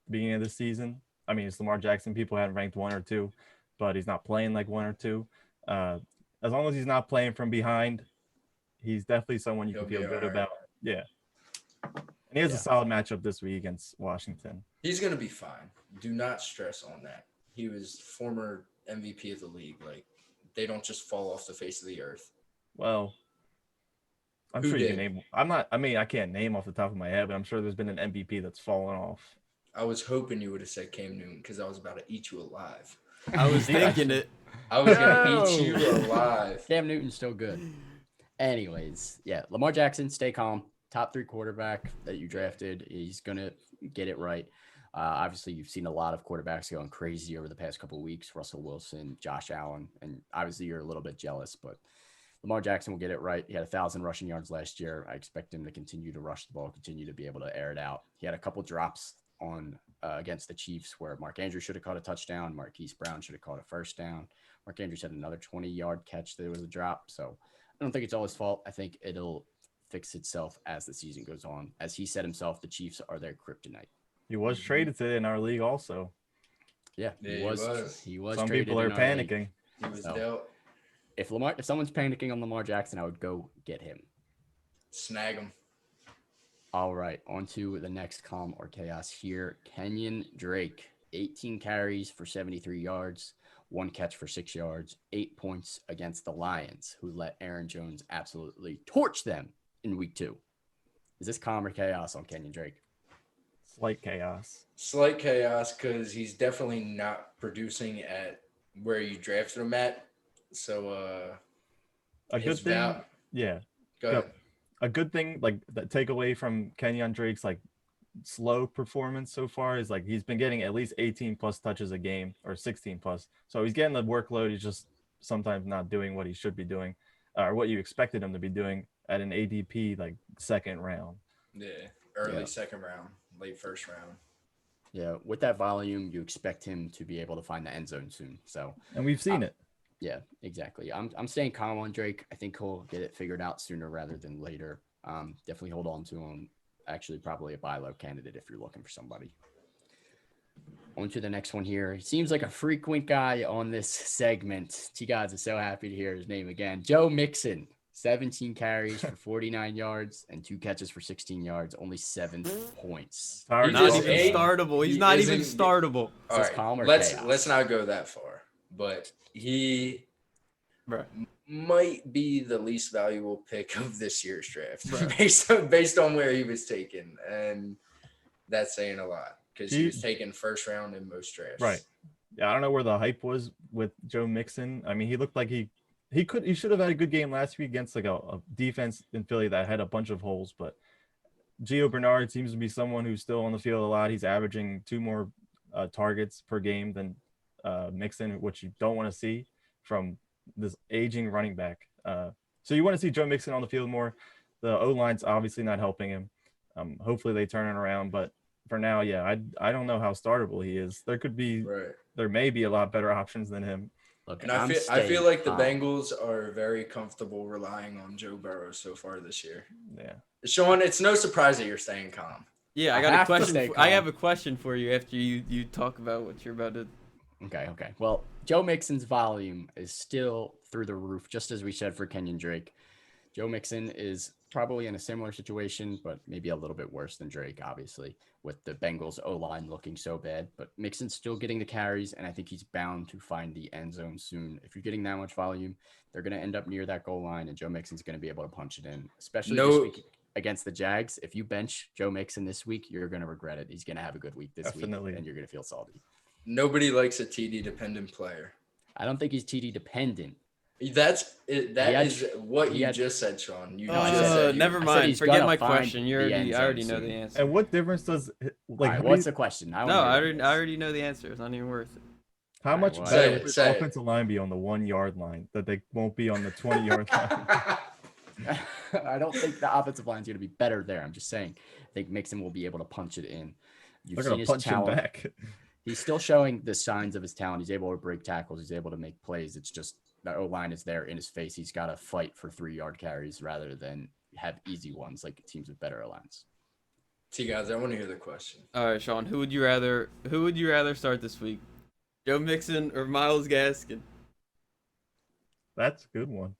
beginning of the season. I mean, it's Lamar Jackson. People haven't ranked 1 or 2, but he's not playing like 1 or 2. As long as he's not playing from behind, he's definitely someone you He'll can feel be good all right. about. Yeah. And he has a Yeah. solid matchup this week against Washington. He's gonna be fine. Do not stress on that. He was former MVP of the league. Like they don't just fall off the face of the earth. Well, I'm Who sure you did? can name. I'm not. I mean, I can't name off the top of my head, but I'm sure there's been an MVP that's fallen off. I was hoping you would have said Cam Newton because I was about to eat you alive. I was thinking it. I was gonna eat you No. alive. Cam Newton's still good. Anyways, yeah, Lamar Jackson, stay calm. Top 3 quarterback that you drafted. He's gonna get it right. Obviously, you've seen a lot of quarterbacks going crazy over the past couple of weeks. Russell Wilson, Josh Allen, and obviously you're a little bit jealous, but Lamar Jackson will get it right. He had 1,000 rushing yards last year. I expect him to continue to rush the ball, continue to be able to air it out. He had a couple drops on against the Chiefs where Mark Andrews should have caught a touchdown. Marquise Brown should have caught a first down. Mark Andrews had another 20-yard catch. There was a drop. So I don't think it's all his fault. I think it'll fix itself as the season goes on. As he said himself, the Chiefs are their kryptonite. He was traded today in our league, also. Yeah, Yeah, he was. He was. Some traded people are in our league. panicking. He was So. dealt. If someone's panicking on Lamar Jackson, I would go get him. Snag him. All right, on to the next calm or chaos here. Kenyon Drake, 18 carries for 73 yards, 1 catch for 6 yards, 8 points against the Lions, who let Aaron Jones absolutely torch them in week 2. Is this calm or chaos on Kenyon Drake? Slight chaos. Slight chaos because he's definitely not producing at where you drafted him at. So A good his thing. val- Yeah. Go Yep. ahead. A good thing, like that takeaway from Kenyon Drake's like slow performance so far is like he's been getting at least 18 plus touches a game or 16 plus. So he's getting the workload. He's just sometimes not doing what he should be doing or what you expected him to be doing at an ADP like second round. Yeah. Early Yeah. second round, late first round. Yeah, with that volume, you expect him to be able to find the end zone soon. So, And we've seen it. yeah, exactly. I'm staying calm on Drake. I think he'll get it figured out sooner rather than later. Definitely hold on to him. Actually, probably a buy low candidate if you're looking for somebody. On to the next one here. He seems like a frequent guy on this segment. T-Gods is so happy to hear his name again. Joe Mixon, 17 carries for 49 yards and 2 catches for 16 yards, only 7 points. Sorry, Not He's even a- startable. He's he not even isn't- startable. All this right, calm or let's chaos? not go that far. But he Bruh. might be the least valuable pick of this year's draft Bruh. based on where he was taken, and that's saying a lot because he He- was taken first round in most drafts. Right. Yeah, I don't know where the hype was with Joe Mixon. I mean, he looked like he should have had a good game last week against like a defense in Philly that had a bunch of holes, but Gio Bernard seems to be someone who's still on the field a lot. He's averaging 2 more targets per game than Mixon, which you don't want to see from this aging running back. So you want to see Joe Mixon on the field more. The O-line's obviously not helping him. Hopefully they turn it around, but for now, yeah, I don't know how startable he is. Right. There may be a lot better options than him. Look, And I'm I staying feel like the calm. Bengals are very comfortable relying on Joe Burrow so far this year. Yeah. Sean, it's no surprise that you're staying calm. Yeah, I I got a have to question. stay I calm. have a question for you after you talk about what you're about to. Okay. Well, Joe Mixon's volume is still through the roof, just as we said for Kenyon Drake. Joe Mixon is probably in a similar situation, but maybe a little bit worse than Drake, obviously, with the Bengals O-line looking so bad. But Mixon's still getting the carries, and I think he's bound to find the end zone soon. If you're getting that much volume, they're going to end up near that goal line, and Joe Mixon's going to be able to punch it in, especially this No- week against the Jags. If you bench Joe Mixon this week, you're going to regret it. He's going to have a good week this Definitely. week, and you're going to feel salty. Nobody likes a TD dependent player. I don't think he's TD dependent. That's it. That He had- is what he you had- just said, Sean. You No, I just just said you- Never I said mind. he's Forget gonna my find question. You the end I already zone know the soon. answer. And what difference does All like right, who do what's you- the question? No, I already know the answer. It's not even worth it. How Alright, much well, better Say would it, this say it. offensive line be on the 1 yard line that they won't be on the 20-yard line? I don't think the offensive line is going to be better there. I'm just saying. I think Mixon will be able to punch it in. You've They're seen gonna his punch him talent. back. He's still showing the signs of his talent. He's able to break tackles. He's able to make plays. It's just the O-line is there in his face. He's got to fight for 3-yard carries rather than have easy ones like teams with better O-lines. See, guys, I want to hear the question. All right, Sean. Who would you rather start this week? Joe Mixon or Miles Gaskin? That's a good one.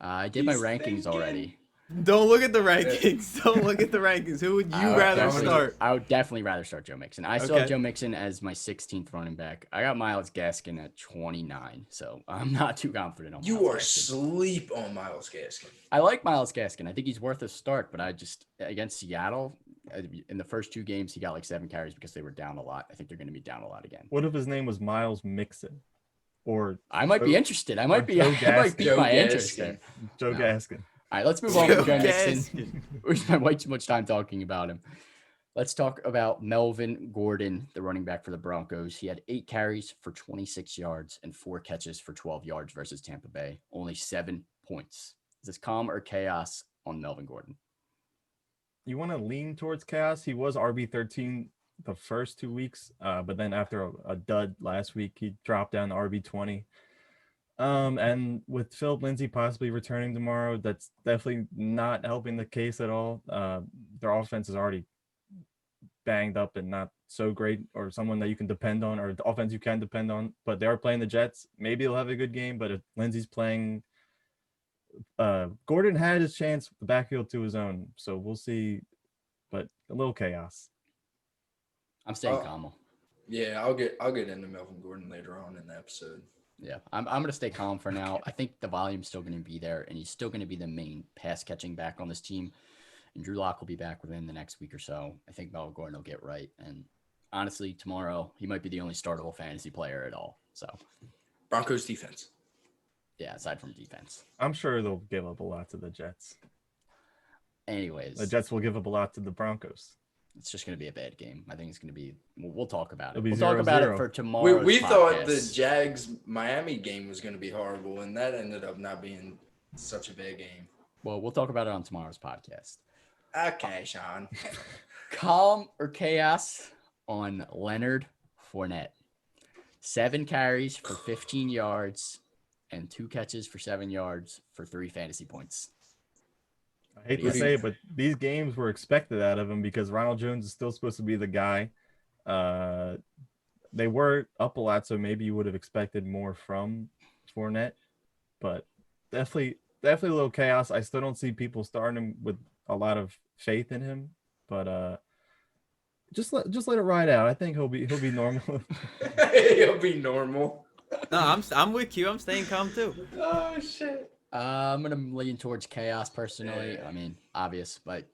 I did my He's rankings thinking. already. Don't look at the rankings. Don't look at the rankings. Who would you I would rather definitely- start? I would definitely rather start Joe Mixon. I still have Okay. Joe Mixon as my 16th running back. I got Miles Gaskin at 29, so I'm not too confident on You Myles are Gaskin. sleep on Miles Gaskin. I like Miles Gaskin. I think he's worth a start, but I just against Seattle in the first 2 games he got like 7 carries because they were down a lot. I think they're going to be down a lot again. What if his name was Miles Mixon or I might be Joe- interested. I might be. Joe I might pique Gaskin. my Joe interest Gaskin. there. Joe No. Gaskin? All right, let's move on from Joe Mixon. Gaskin. We spent way too much time talking about him. Let's talk about Melvin Gordon, the running back for the Broncos. He had 8 carries for 26 yards and 4 catches for 12 yards versus Tampa Bay. Only 7 points. Is this calm or chaos on Melvin Gordon? You want to lean towards chaos. He was RB13 the first 2 weeks, but then after a dud last week, he dropped down to RB20. And with Philip Lindsay possibly returning tomorrow, that's definitely not helping the case at all. Their offense is already banged up and not so great, or someone that you can depend on, or the offense you can depend on. But they are playing the Jets. Maybe they'll have a good game, but if Lindsay's playing, Gordon had his chance with the backfield to his own, so we'll see. But a little chaos. I'm staying Oh. calm. Yeah, I'll get into Melvin Gordon later on in the episode. Yeah, I'm going to stay calm for now. I think the volume's still going to be there, and he's still going to be the main pass catching back on this team. And Drew Lock will be back within the next week or so. I think Melvin Gordon will get right. And honestly, tomorrow, he might be the only startable fantasy player at all. So, Broncos defense. yeah, aside from defense. I'm sure they'll give up a lot to the Jets. Anyways, The Jets will give up a lot to the Broncos. it's just going to be a bad game. I think it's going to be – we'll talk about it. It'll be We'll talk 0-0. about it for tomorrow. We thought the Jags-Miami game was going to be horrible, and that ended up not being such a bad game. Well, we'll talk about it on tomorrow's podcast. Okay, Sean. Calm or chaos on Leonard Fournette. 7 carries for 15 yards and 2 catches for 7 yards for 3 fantasy points. I hate What to do say you- it, but these games were expected out of him because Ronald Jones is still supposed to be the guy. They were up a lot, so maybe you would have expected more from Fournette, but definitely a little chaos. I still don't see people starting him with a lot of faith in him, but just let it ride out. I think he'll be normal. He'll be normal. No, I'm with you. I'm staying calm too. Oh, shit. I'm gonna lean towards chaos personally. Yeah. I mean, obviously,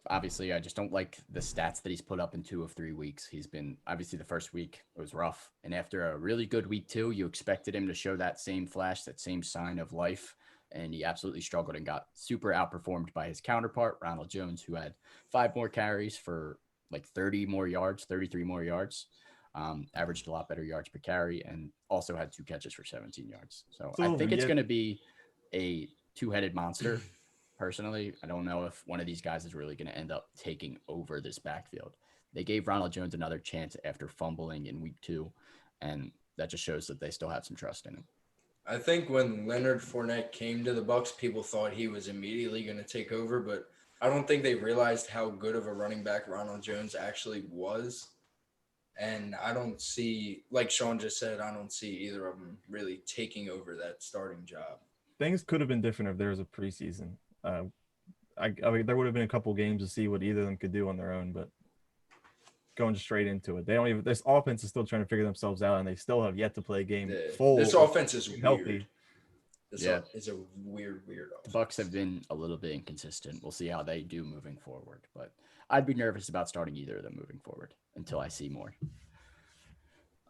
I just don't like the stats that he's put up in 2 of 3 weeks. He's been obviously the first week it was rough, and after a really good week 2, you expected him to show that same flash, that same sign of life, and he absolutely struggled and got super outperformed by his counterpart Ronald Jones, who had 5 more carries for like 33 more yards, averaged a lot better yards per carry, and also had 2 catches for 17 yards. So I So, think it's yeah. going to be a 2-headed monster. Personally, I don't know if one of these guys is really going to end up taking over this backfield. They gave Ronald Jones another chance after fumbling in week 2, and that just shows that they still have some trust in him. I think when Leonard Fournette came to the Bucs, people thought he was immediately going to take over, but I don't think they realized how good of a running back Ronald Jones actually was. And I don't see, like Sean just said, I don't see either of them really taking over that starting job. Things could have been different if there was a preseason. I mean, there would have been a couple games to see what either of them could do on their own, but going straight into it, they don't even. This offense is still trying to figure themselves out, and they still have yet to play a game full. This offense is healthy. weird. Yeah. It's a weird The offense. Bucks have been a little bit inconsistent. We'll see how they do moving forward, but I'd be nervous about starting either of them moving forward until I see more.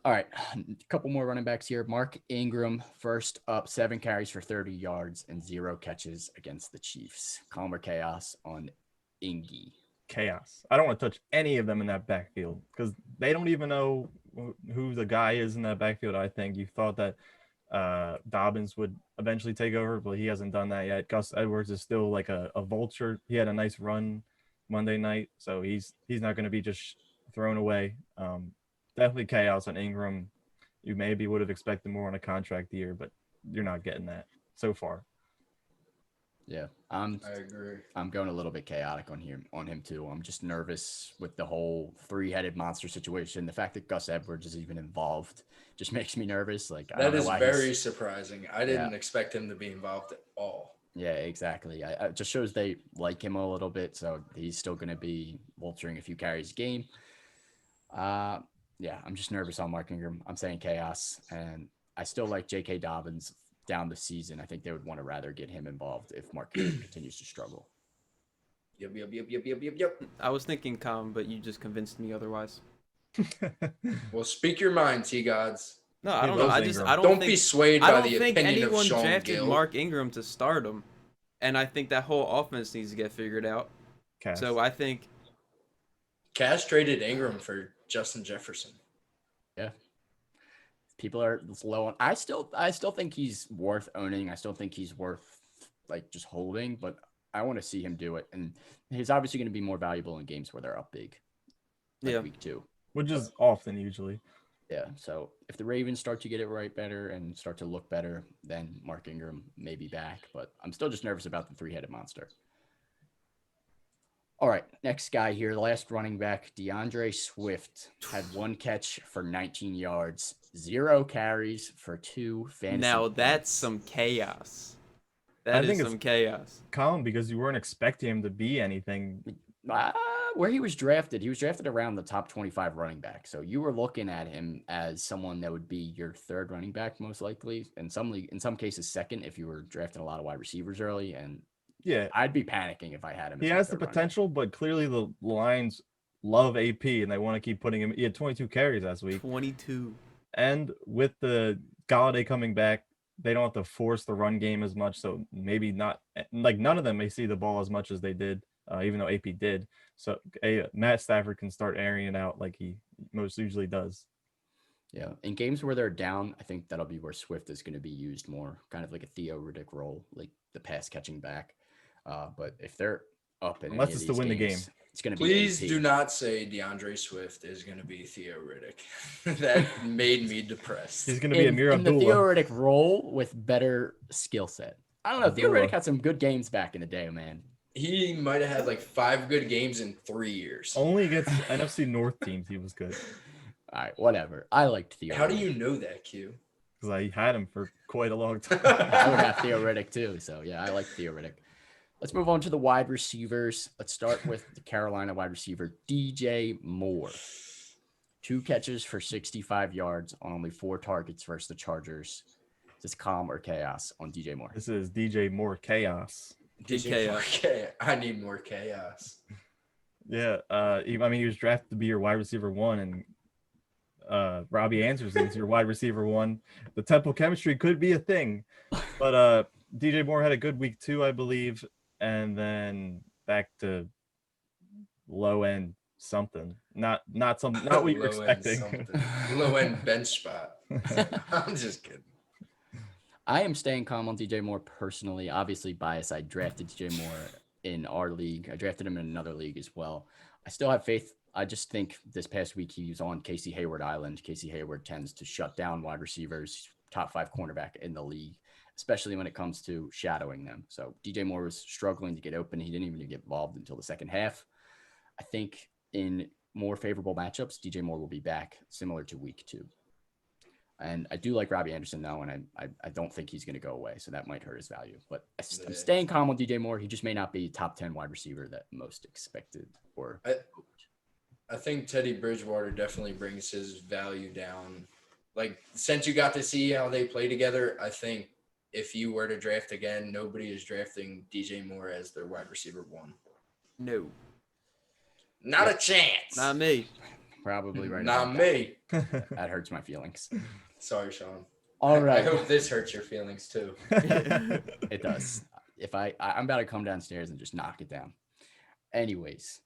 All right, a couple more running backs here. Mark Ingram, first up, 7 carries for 30 yards and 0 catches against the Chiefs. Calm or chaos on Ingy. Chaos. I don't want to touch any of them in that backfield because they don't even know who the guy is in that backfield. I think you thought that Dobbins would eventually take over, but he hasn't done that yet. Gus Edwards is still like a vulture. He had a nice run Monday night, so he's not going to be just thrown away. Definitely chaos on Ingram. You maybe would have expected more on a contract year, but you're not getting that so far. Yeah, I agree. I'm going a little bit chaotic on him too. I'm just nervous with the whole three-headed monster situation. The fact that Gus Edwards is even involved just makes me nervous. Like I don't That know is why very surprising. I didn't Yeah. expect him to be involved at all. Yeah, exactly. It just shows they like him a little bit, so he's still going to be vulturing a few carries a game. Yeah, I'm just nervous on Mark Ingram. I'm saying chaos, and I still like J.K. Dobbins down the season. I think they would want to rather get him involved if Mark Ingram continues to struggle. Yep. I was thinking calm, but you just convinced me otherwise. Well, speak your mind, T-Gods. No, I He don't know. loves Ingram. I don't Don't think, be swayed I by don't the think opinion of anyone Sean drafted Gill. Mark Ingram to start him, and I think that whole offense needs to get figured out. Cass. So I think Cash traded Ingram for Justin Jefferson. Yeah. People are low on. I still think he's worth owning. I still think he's worth like just holding, but I want to see him do it. And he's obviously going to be more valuable in games where they're up big. Like Yeah. week 2. which is often usually. Yeah. So if the Ravens start to get it right better and start to look better, then Mark Ingram may be back. But I'm still just nervous about the three-headed monster. All right, next guy here, the last running back, DeAndre Swift, had 1 catch for 19 yards, 0 carries for 2 fantasy now points. that's some chaos. I That think is it's- some chaos. Colin, because you weren't expecting him to be anything. Where he was drafted around the top 25 running back. So you were looking at him as someone that would be your third running back, most likely. In some cases, second if you were drafting a lot of wide receivers early. And Yeah, I'd be panicking if I had him. he as my has the third running back. potential, but clearly the Lions love AP and they want to keep putting him. He had 22 carries last week, 22. and with the Galladay coming back, they don't have to force the run game as much. So maybe not like none of them may see the ball as much as they did, even though AP did. So Matt Stafford can start airing it out like he most usually does. Yeah. In games where they're down, I think that'll be where Swift is going to be used more, kind of like a Theo Riddick role, like the pass catching back. But if they're up in Unless any of it's to these win the games, game. it's going to be Please AP. do not say DeAndre Swift is going to be Theo Riddick. That made me depressed. He's going to be in Amir the Theo Abdullah. Riddick role with better skill set. I don't know. Theo Abdullah. Riddick had some good games back in the day, man. He might have had like 5 good games in 3 years. Only against NFC North teams, he was good All right, whatever. I liked Theo. How do Riddick. you know that, Q? because I had him for quite a long time. I would have Theo Riddick too. So yeah, I like Theo Riddick. Let's move on to the wide receivers. Let's start with the Carolina wide receiver, DJ Moore. 2 catches for 65 yards on only 4 targets versus the Chargers. Is this calm or chaos on DJ Moore? This is DJ Moore chaos. Big chaos. I need more chaos. Yeah, he was drafted to be your wide receiver 1, and Robbie Anderson's your wide receiver 1. The Temple chemistry could be a thing, but DJ Moore had a good week 2, I believe, and then back to low end something. Not what you were Low end expecting. something. Low end bench spot. I'm just kidding. I am staying calm on DJ Moore personally. Obviously biased. I drafted DJ Moore in our league. I drafted him in another league as well. I still have faith. I just think this past week he was on Casey Hayward Island. Casey Hayward tends to shut down wide receivers, top 5 cornerback in the league, especially when it comes to shadowing them. So DJ Moore was struggling to get open. He didn't even get involved until the second half. I think in more favorable matchups, DJ Moore will be back similar to week 2. And I do like Robbie Anderson though, and I don't think he's going to go away, so that might hurt his value. But I'm staying calm on DJ Moore. He just may not be top 10 wide receiver that most expected or hoped. I think Teddy Bridgewater definitely brings his value down. Like, since you got to see how they play together, I think if you were to draft again, nobody is drafting DJ Moore as their wide receiver 1. No, Not a chance. not me. Probably right. Not about me. That hurts my feelings. Sorry, Sean. All I right. hope this hurts your feelings too. It does. If I'm about to come downstairs and just knock it down. Anyways,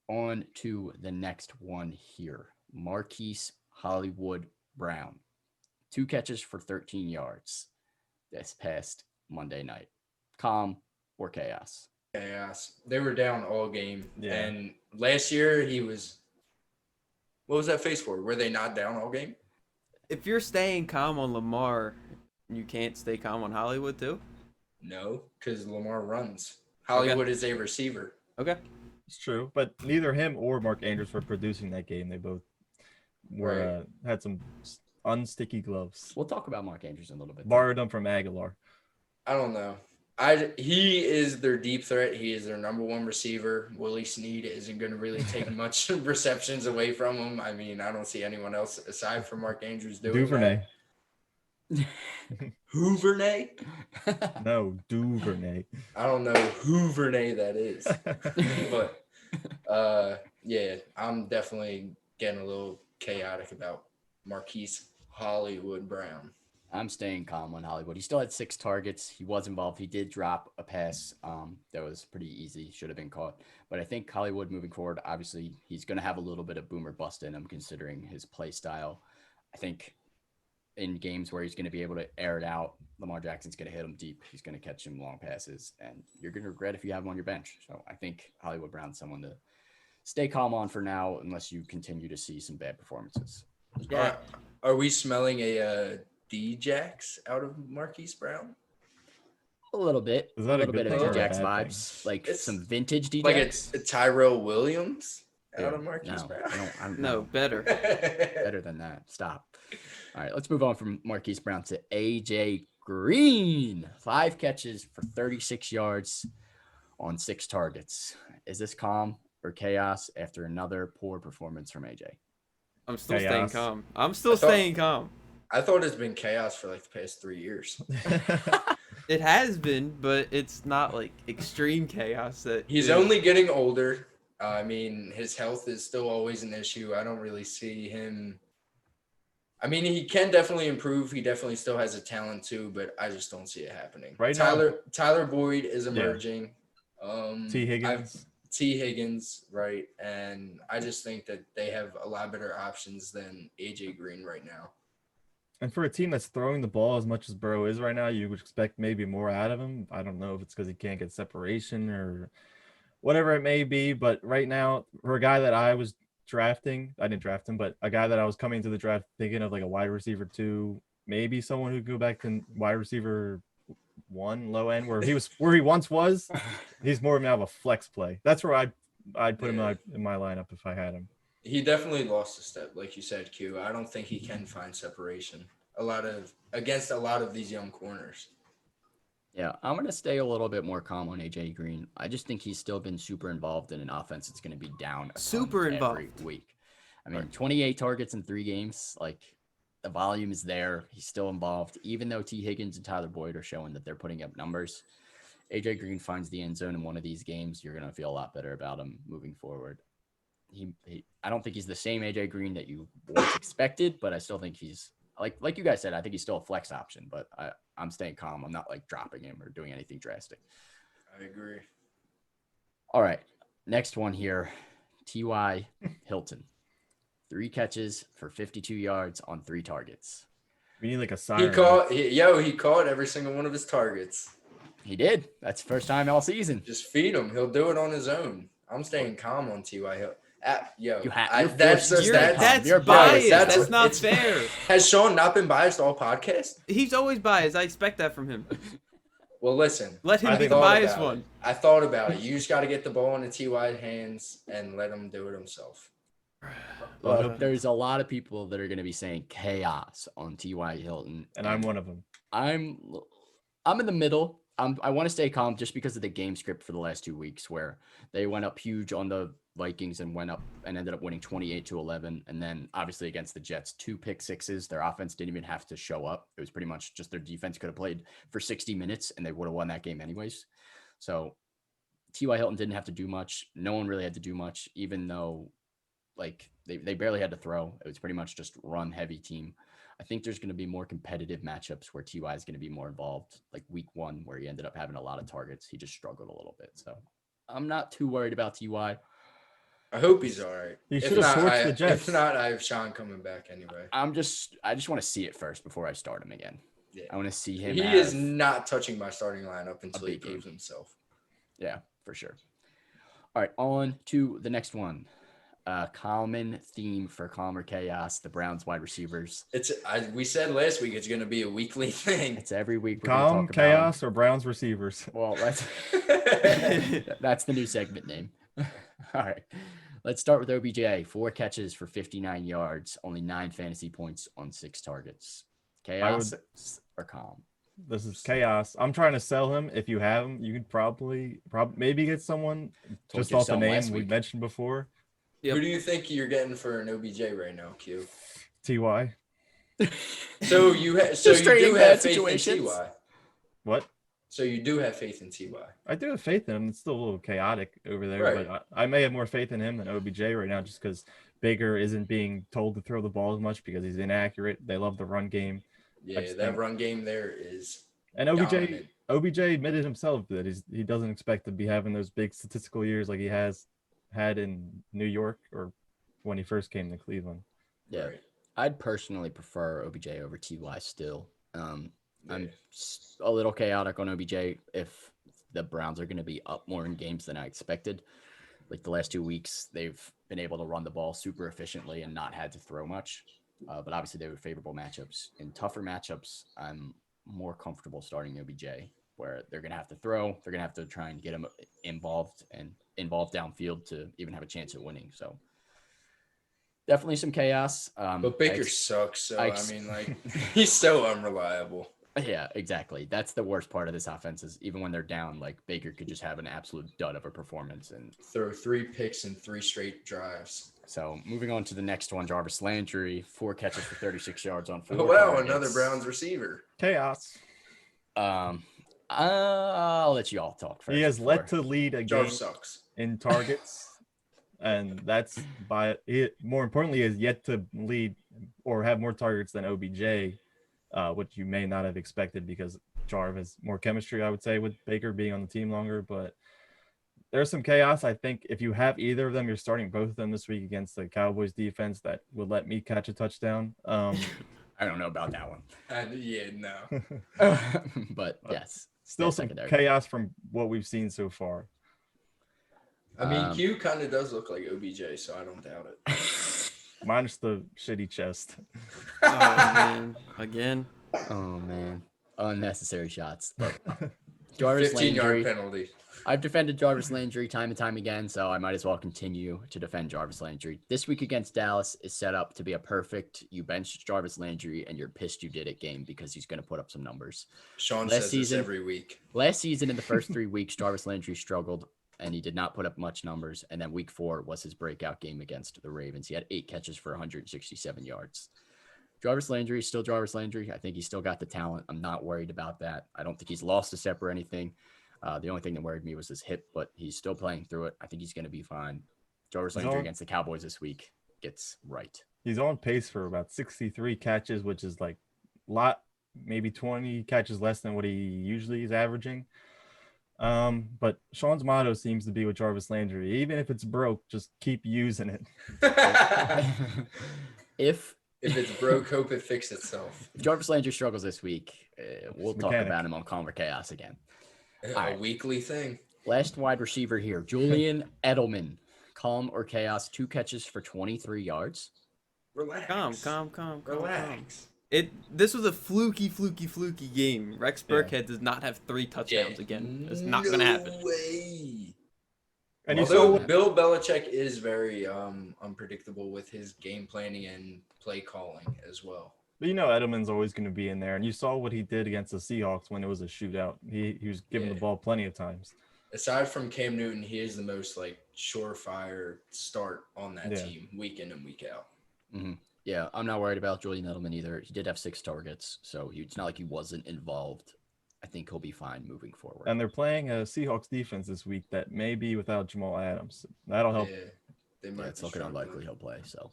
on to the next one here. Marquise Hollywood Brown. 2 catches for 13 yards this past Monday night. Calm or chaos? Chaos. They were down all game. Yeah. And last year he was. What was that face for? Were they not down all game? If you're staying calm on Lamar, you can't stay calm on Hollywood too. No, because Lamar runs. Hollywood is a receiver. Okay. It's true, but neither him or Mark Andrews were producing that game. They both were had some unsticky gloves. We'll talk about Mark Andrews in a little bit. Borrowed them from Aguilar. I don't know. He is their deep threat. He is their number one receiver. Willie Snead isn't going to really take much receptions away from him. I mean, I don't see anyone else aside from Mark Andrews doing Duvernay. that. Duvernay? No, Duvernay. I don't know who Vernay that is. But yeah, I'm definitely getting a little chaotic about Marquise Hollywood Brown. I'm staying calm on Hollywood. He still had 6 targets. He was involved. He did drop a pass that was pretty easy. Should have been caught. But I think Hollywood moving forward, obviously, he's going to have a little bit of boomer bust in him considering his play style. I think in games where he's going to be able to air it out, Lamar Jackson's going to hit him deep. He's going to catch him long passes. And you're going to regret if you have him on your bench. So I think Hollywood Brown's someone to stay calm on for now unless you continue to see some bad performances. Yeah. Are we smelling a D-Jax out of Marquise Brown? A little bit. Is A that a little good bit thing of or a D-Jax bad thing? vibes. Like It's some vintage D-Jax. Like it's Tyrell Williams out of Dude, Marquise no, Brown? I'm No, better. better than that. Stop. All right, let's move on from Marquise Brown to AJ Green. 5 catches for 36 yards on 6 targets. Is this calm or chaos after another poor performance from AJ? I'm still staying Chaos. calm. I'm still I thought- staying calm. I thought it's been chaos for like the past 3 years. It has been, but it's not like extreme chaos. That He's is- only getting older. I mean, his health is still always an issue. I don't really see him. I mean, he can definitely improve. He definitely still has a talent too, but I just don't see it happening. Right now- Tyler Boyd is emerging. T. Higgins. T. Higgins, right? And I just think that they have a lot better options than AJ Green right now. And for a team that's throwing the ball as much as Burrow is right now, you would expect maybe more out of him. I don't know if it's because he can't get separation or whatever it may be. But right now, for a guy that I was drafting, I didn't draft him, but a guy that I was coming to the draft thinking of like a wide receiver 2, maybe someone who could go back to wide receiver 1, low end, where he once was. He's more now of a flex play. That's where I'd put him in my lineup if I had him. He definitely lost a step, like you said, Q. I don't think he can find separation against a lot of these young corners. Yeah, I'm going to stay a little bit more calm on AJ Green. I just think he's still been super involved in an offense that's going to be down a ton Super every involved. week. I mean, 28 targets in 3 games. Like, the volume is there. He's still involved. Even though T. Higgins and Tyler Boyd are showing that they're putting up numbers, AJ Green finds the end zone in one of these games. You're going to feel a lot better about him moving forward. I don't think he's the same AJ Green that you once expected, but I still think he's like you guys said, I think he's still a flex option, but I'm staying calm. I'm not like dropping him or doing anything drastic. I agree. All right. Next one here. T.Y. Hilton. 3 catches for 52 yards on 3 targets. We need like a He siren. caught every single one of his targets. He did. That's the first time all season. Just feed him. He'll do it on his own. I'm staying calm on T.Y. Hill. You're forced to stay calm. That's You're biased. biased. That's not It's- fair. Has Sean not been biased all podcast? He's always biased. I expect that from him. Well, listen. Let him I be think the thought biased about one. it. I thought about it. You just got to get the ball into T.Y.'s hands and let him do it himself. Look, there's a lot of people that are going to be saying chaos on T.Y. Hilton. And I'm one of them. I'm in the middle. I want to stay calm just because of the game script for the last 2 weeks where they went up huge on the Vikings and went up and ended up winning 28-11. And then obviously against the Jets, 2 pick sixes. Their offense didn't even have to show up. It was pretty much just their defense could have played for 60 minutes and they would have won that game anyways. So T.Y. Hilton didn't have to do much. No one really had to do much, even though like they barely had to throw. It was pretty much just run heavy team. I think there's going to be more competitive matchups where T.Y. is going to be more involved, like week 1, where he ended up having a lot of targets. He just struggled a little bit. So I'm not too worried about T.Y. I hope he's all right. He If should have not, torched the Jets. If not, I have Sean coming back anyway. I just want to see it first before I start him again. Yeah. I want to see him. He have is not touching my starting lineup until he big game. proves himself. Yeah, for sure. All right, on to the next one. Common theme for Calm or Chaos, the Browns wide receivers. We said last week it's going to be a weekly thing. It's every week we're gonna Calm, talk chaos, or Browns receivers. About 'em. Well, that's the new segment name. All right. Let's start with OBJ. 4 catches for 59 yards, only 9 fantasy points on 6 targets. Chaos or Calm? This is chaos. I'm trying to sell him. If you have him, you could probably maybe get someone Told just you to off the sell him name last we week. mentioned before. Yep. Who do you think you're getting for an OBJ right now, Q? Ty. So you Just do trading have bad faith situations? in Ty. What? So you do have faith in Ty. I do have faith in him. It's still a little chaotic over there, Right. but I may have more faith in him than OBJ right now, just because Baker isn't being told to throw the ball as much because he's inaccurate. They love the run game, Yeah, just that think- run game there is and OBJ dominant. admitted himself that he doesn't expect to be having those big statistical years like he has had in New York or when he first came to Cleveland. Yeah. Right. I'd personally prefer OBJ over TY still. I'm Yeah. a little chaotic on OBJ if the Browns are going to be up more in games than I expected. Like the last 2 weeks, they've been able to run the ball super efficiently and not had to throw much. But obviously, they were favorable matchups. In tougher matchups, I'm more comfortable starting OBJ, where they're going to have to throw. They're going to have to try and get him involved downfield to even have a chance at winning. So definitely some chaos. But Baker sucks, so I I ex- mean, like, he's so unreliable. Yeah, exactly. That's the worst part of this offense is even when they're down, like Baker could just have an absolute dud of a performance. And Throw 3 picks in 3 straight drives. so moving on to the next one, Jarvis Landry, 4 catches for 36 yards on 4 Oh, wow, targets. another Browns receiver. Chaos. I'll let you all talk first. He has before- led to lead a game Jarvis sucks. in targets, and that's more importantly, he has yet to lead or have more targets than OBJ, which you may not have expected because Jarv has more chemistry, I would say, with Baker being on the team longer. But there's some chaos. I think if you have either of them, you're starting both of them this week against the Cowboys defense that would let me catch a touchdown. I don't know about that one. Yeah, no. But yes. Still that's some secondary. chaos from what we've seen so far. I mean, Um, Q kind of does look like OBJ, so I don't doubt it. Minus the shitty chest. Oh man, again. Oh man. Unnecessary shots. But Jarvis 15-yard Landry. penalty. I've defended Jarvis Landry time and time again, so I might as well continue to defend Jarvis Landry. This week against Dallas is set up to be a perfect you benched Jarvis Landry and you're pissed you did it game because he's going to put up some numbers. Sean Last says season- this every week. Last season, in the first 3 weeks, Jarvis Landry struggled and he did not put up much numbers. And then week 4 was his breakout game against the Ravens. He had 8 catches for 167 yards. Jarvis Landry is still Jarvis Landry. I think he's still got the talent. I'm not worried about that. I don't think he's lost a step or anything. The only thing that worried me was his hip, but he's still playing through it. I think he's going to be fine. Jarvis He's Landry on- against the Cowboys this week gets right. He's on pace for about 63 catches, which is like lot, maybe 20 catches less than what he usually is averaging. But Sean's motto seems to be with Jarvis Landry, even if it's broke, just keep using it. If If it's broke, hope it fixed itself. Jarvis Landry struggles this week, we'll talk mechanic. about him on Calm or Chaos again. A right. weekly thing. Last wide receiver here, Julian Edelman. Calm or Chaos, 2 catches for 23 yards. Relax. Calm. Relax. This was a fluky game. Rex Yeah. Burkhead does not have 3 touchdowns again. It's not gonna happen. No way. And you Although saw Bill Belichick is very unpredictable with his game planning and play calling as well. But Edelman's always going to be in there. And you saw what he did against the Seahawks when it was a shootout. He was given Yeah. the ball plenty of times. Aside from Cam Newton, he is the most like surefire start on that Yeah. team week in and week out. Yeah, I'm not worried about Julian Edelman either. He did have 6 targets, so it's not like he wasn't involved. I think he'll be fine moving forward. And they're playing a Seahawks defense this week that may be without Jamal Adams. That'll help. Yeah, they Yeah, might. it's be looking struggling. unlikely he'll play. So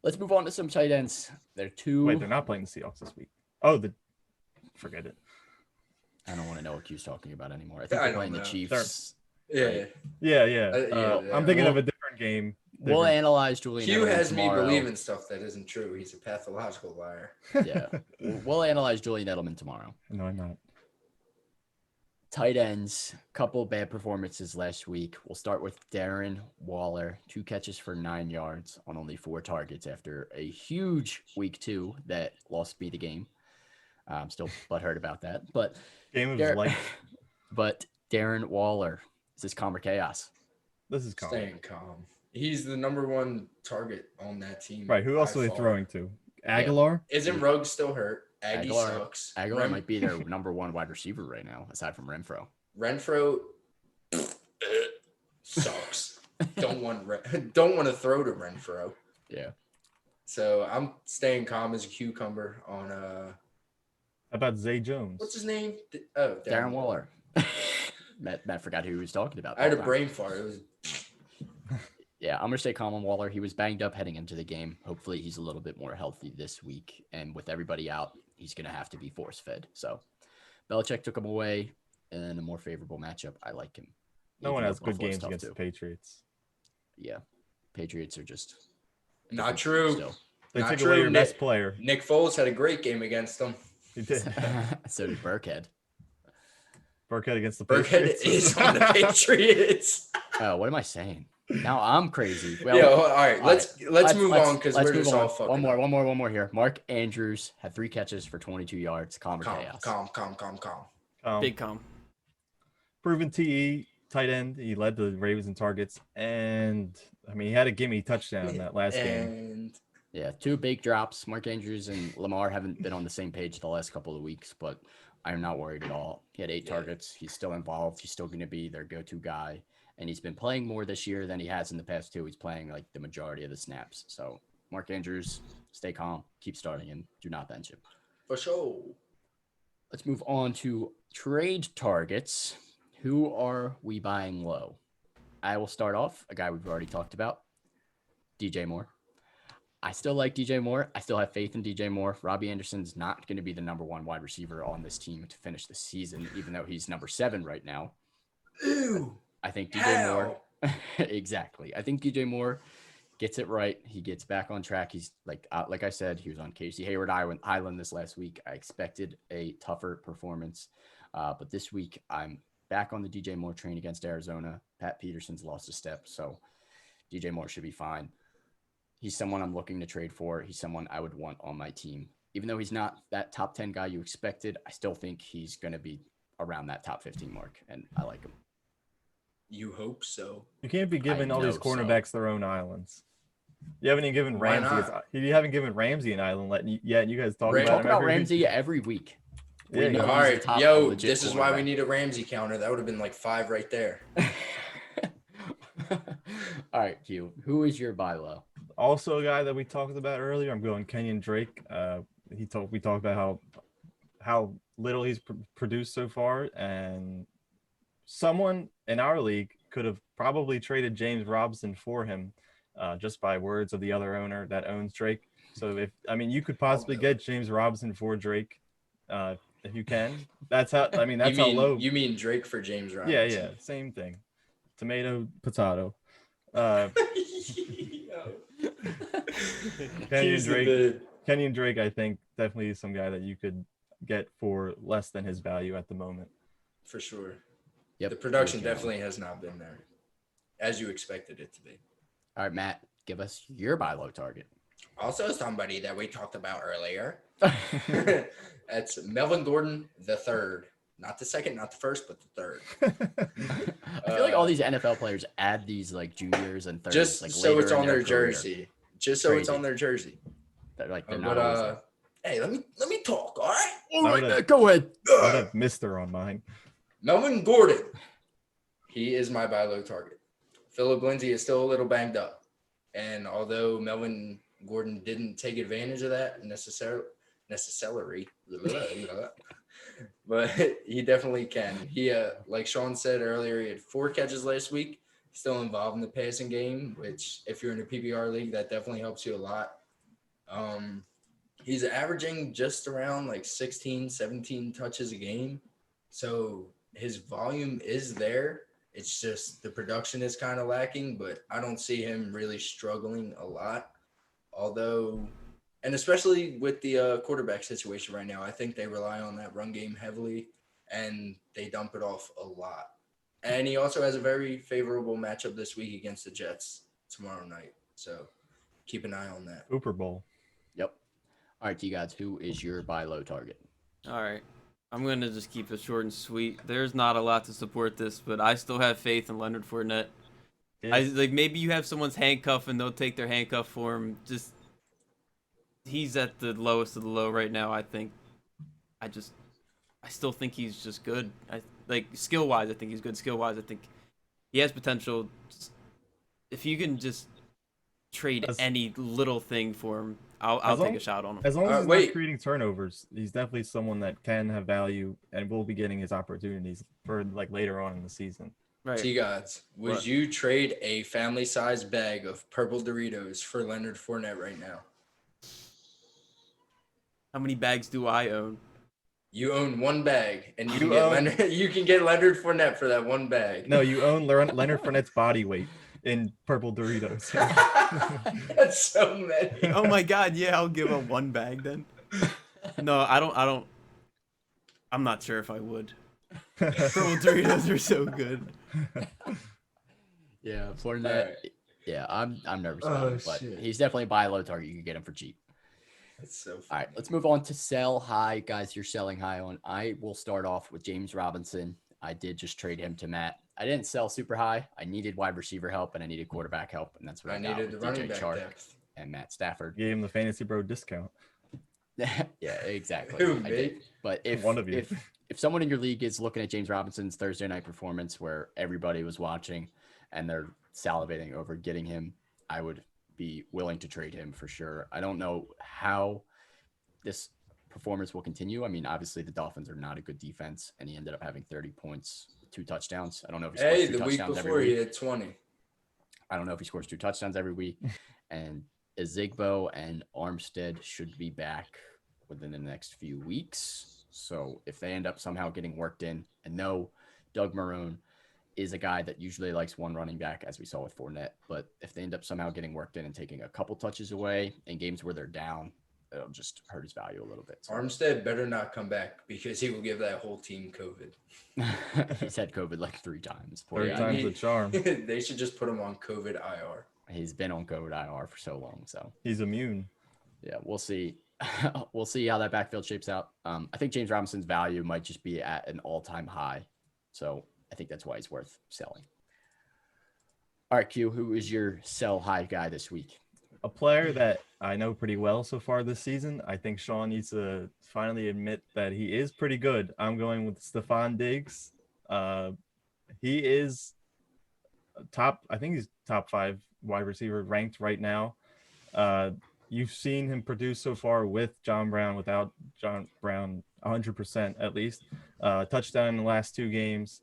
let's move on to some tight ends. They're 2. Wait, they're not playing the Seahawks this week. Oh, forget it. I don't want to know what Q's talking about anymore. I think I they're don't playing the know. Chiefs Yeah. Right. Yeah. Yeah. I'm thinking of Well, a different game. We'll different- analyze Julian Q Edelman has me tomorrow. believing stuff that isn't true. He's a pathological liar. Yeah. We'll analyze Julian Edelman tomorrow. No, I'm not. Tight ends, couple bad performances last week. We'll start with Darren Waller, 2 catches for 9 yards on only 4 targets after a huge week 2 that lost me the game. I'm still butthurt about that. But Game of his life. but Darren Waller, this is calm or chaos. This is calm. Staying calm. He's the number 1 target on that team. Right. Who else by are they far. throwing to? Aguilar? Isn't Ruggs still hurt? Aggie Aguilar- sucks. Aguilar might be their number 1 wide receiver right now, aside from Renfro. Renfro sucks. Don't want to throw to Renfro. Yeah. So I'm staying calm as a cucumber on How about Zay Jones? what's his name? Oh, Darren Waller. Matt forgot who he was talking about. I had a that time. brain fart. It was Yeah, I'm gonna stay calm on Waller. He was banged up heading into the game. Hopefully, he's a little bit more healthy this week. And with everybody out, he's gonna have to be force fed. So, Belichick took him away in a more favorable matchup. I like him. No one Even has though good Buffalo's games tough against too. the Patriots. Yeah, Patriots are just a Not different true. team still. They Not took true, away your Nick. best player. Nick Foles had a great game against them. He did. So did Burkhead. Burkhead against the Burkhead Patriots. is on the Patriots. Oh, what am I saying? Now I'm crazy. Well, Yo, all right, all let's move on because let's we're move just on. all fucking One more here. Mark Andrews had 3 catches for 22 yards. Calm or calm, chaos. calm. Big calm. Proven TE tight end. He led the Ravens in targets, and I mean he had a gimme touchdown in that last game. And Yeah, 2 big drops. Mark Andrews and Lamar haven't been on the same page the last couple of weeks, but I'm not worried at all. He had 8 targets. He's still involved. He's still going to be their go-to guy. And he's been playing more this year than he has in the past 2. He's playing like the majority of the snaps. So Mark Andrews, stay calm. Keep starting him. Do not bench him. for sure. Let's move on to trade targets. Who are we buying low? I will start off. A guy we've already talked about, DJ Moore. I still like DJ Moore. I still have faith in DJ Moore. Robbie Anderson's not going to be the number 1 wide receiver on this team to finish the season, even though he's number 7 right now. Ew. I think DJ How? Moore. Exactly. I think DJ Moore gets it right. He gets back on track. He's like I said, he was on Casey Hayward Island this last week. I expected a tougher performance, but this week I'm back on the DJ Moore train against Arizona. Pat Peterson's lost a step, so DJ Moore should be fine. He's someone I'm looking to trade for. He's someone I would want on my team. Even though he's not that top 10 guy you expected, I still think he's going to be around that top 15 mark, and I like him. You hope so. You can't be giving all these know so. cornerbacks their own islands. You haven't even given Why Ramsey. not? You haven't given Ramsey an island yet. You guys talk Ram- about Talk him about every week. Ramsey every week. We Yeah, know yeah. he's All a right, top yo, legit this is why we cornerback. need a Ramsey counter. That would have been like 5 right there. All right, Q. Who is your buy low? Also, a guy that we talked about earlier. I'm going Kenyon Drake. We talked about how little he's produced so far, and someone in our league could have probably traded James Robinson for him, just by words of the other owner that owns Drake. So you could possibly get James Robinson for Drake, if you can. That's how. I mean, that's how low. You mean Drake for James Yeah, Robinson? same thing. Tomato, potato. Kenyon Drake, I think, definitely is some guy that you could get for less than his value at the moment. For sure. Yep. The production Good job. definitely has not been there as you expected it to be. All right, Matt. Give us your buy low target. Also, somebody that we talked about earlier. That's Melvin Gordon the third. Not the second, not the first, but the third. I feel like all these NFL players add these like juniors and thirds, Just like so it's later in on their career. jersey. Just so it's Crazy. on their jersey. They're like they're But not always there. hey, let me talk, all right? All right, would've- Matt, go ahead. I would have Mister on mine. Melvin Gordon. He is my buy low target. Philip Lindsay is still a little banged up. And although Melvin Gordon didn't take advantage of that necessarily, but he definitely can. He, like Sean said earlier, he had 4 catches last week, still involved in the passing game, which if you're in a PPR league, that definitely helps you a lot. He's averaging just around like 16, 17 touches a game. So his volume is there. It's just the production is kind of lacking, but I don't see him really struggling a lot. Although, and especially with the quarterback situation right now, I think they rely on that run game heavily, and they dump it off a lot. And he also has a very favorable matchup this week against the Jets tomorrow night. So keep an eye on that. Super Bowl. Yep. All right, you guys, who is your buy low target? All right. I'm going to just keep it short and sweet. There's not a lot to support this, but I still have faith in Leonard Fournette. Yeah. I like maybe you have someone's handcuff and they'll take their handcuff for him. Just he's at the lowest of the low right now, I think. I still think he's just good. Like skill wise, I think he's good. Skill wise, I think he has potential. If you can just trade As- any little thing for him, I'll As take long- a shot on him. As long as he's wait. not creating turnovers, he's definitely someone that can have value and will be getting his opportunities for like later on in the season. Right. T-Gods, would What? you trade a family-sized bag of purple Doritos for Leonard Fournette right now? How many bags do I own? You own one bag, and you can You get own- Leonard. You can get Leonard Fournette for that one bag. No, you own Leonard Fournette's body weight in purple Doritos. That's so many. Oh my god, yeah, I'll give up one bag then. No, I don't. I'm not sure if I would. Purple Doritos are so good. Yeah, Fournette. Alright. Yeah, I'm nervous about Oh, him, but shit. he's definitely a buy low target. You can get him for cheap. That's so All funny. right, let's move on to sell high. Guys, you're selling high on. I will start off with James Robinson. I did just trade him to Matt. I didn't sell super high. I needed wide receiver help and I needed quarterback help, and that's what I, I got needed the with running DJ back Chark depth. and Matt Stafford. Gave him the Fantasy Bro discount. Yeah, exactly. Who, I me? did. But if One of you. if someone in your league is looking at James Robinson's Thursday night performance where everybody was watching and they're salivating over getting him, I would be willing to trade him for sure. I don't know how this performance will continue. I mean, obviously the Dolphins are not a good defense, and he ended up having 30 points, 2 touchdowns. I don't know if he scores Hey, 2 the week touchdowns before every he week. had 20. I don't know if he scores 2 touchdowns every week. And Ezigbo and Armstead should be back within the next few weeks. So if they end up somehow getting worked in, and no, Doug Marrone is a guy that usually likes one running back, as we saw with Fournette. But if they end up somehow getting worked in and taking a couple touches away in games where they're down, it'll just hurt his value a little bit. So Armstead better not come back because he will give that whole team COVID. he's had COVID like 3 times. Poor Third guy. time's the charm. They should just put him on COVID IR. He's been on COVID IR for so long. So He's immune. yeah, we'll see. We'll see how that backfield shapes out. I think James Robinson's value might just be at an all-time high. So I think that's why he's worth selling. All right, Q, who is your sell high guy this week? A player that I know pretty well so far this season. I think Sean needs to finally admit that he is pretty good. I'm going with Stephon Diggs. He is I think he's top 5 wide receiver ranked right now. You've seen him produce so far with John Brown, without John Brown, 100% at least. Touchdown in the last 2 games.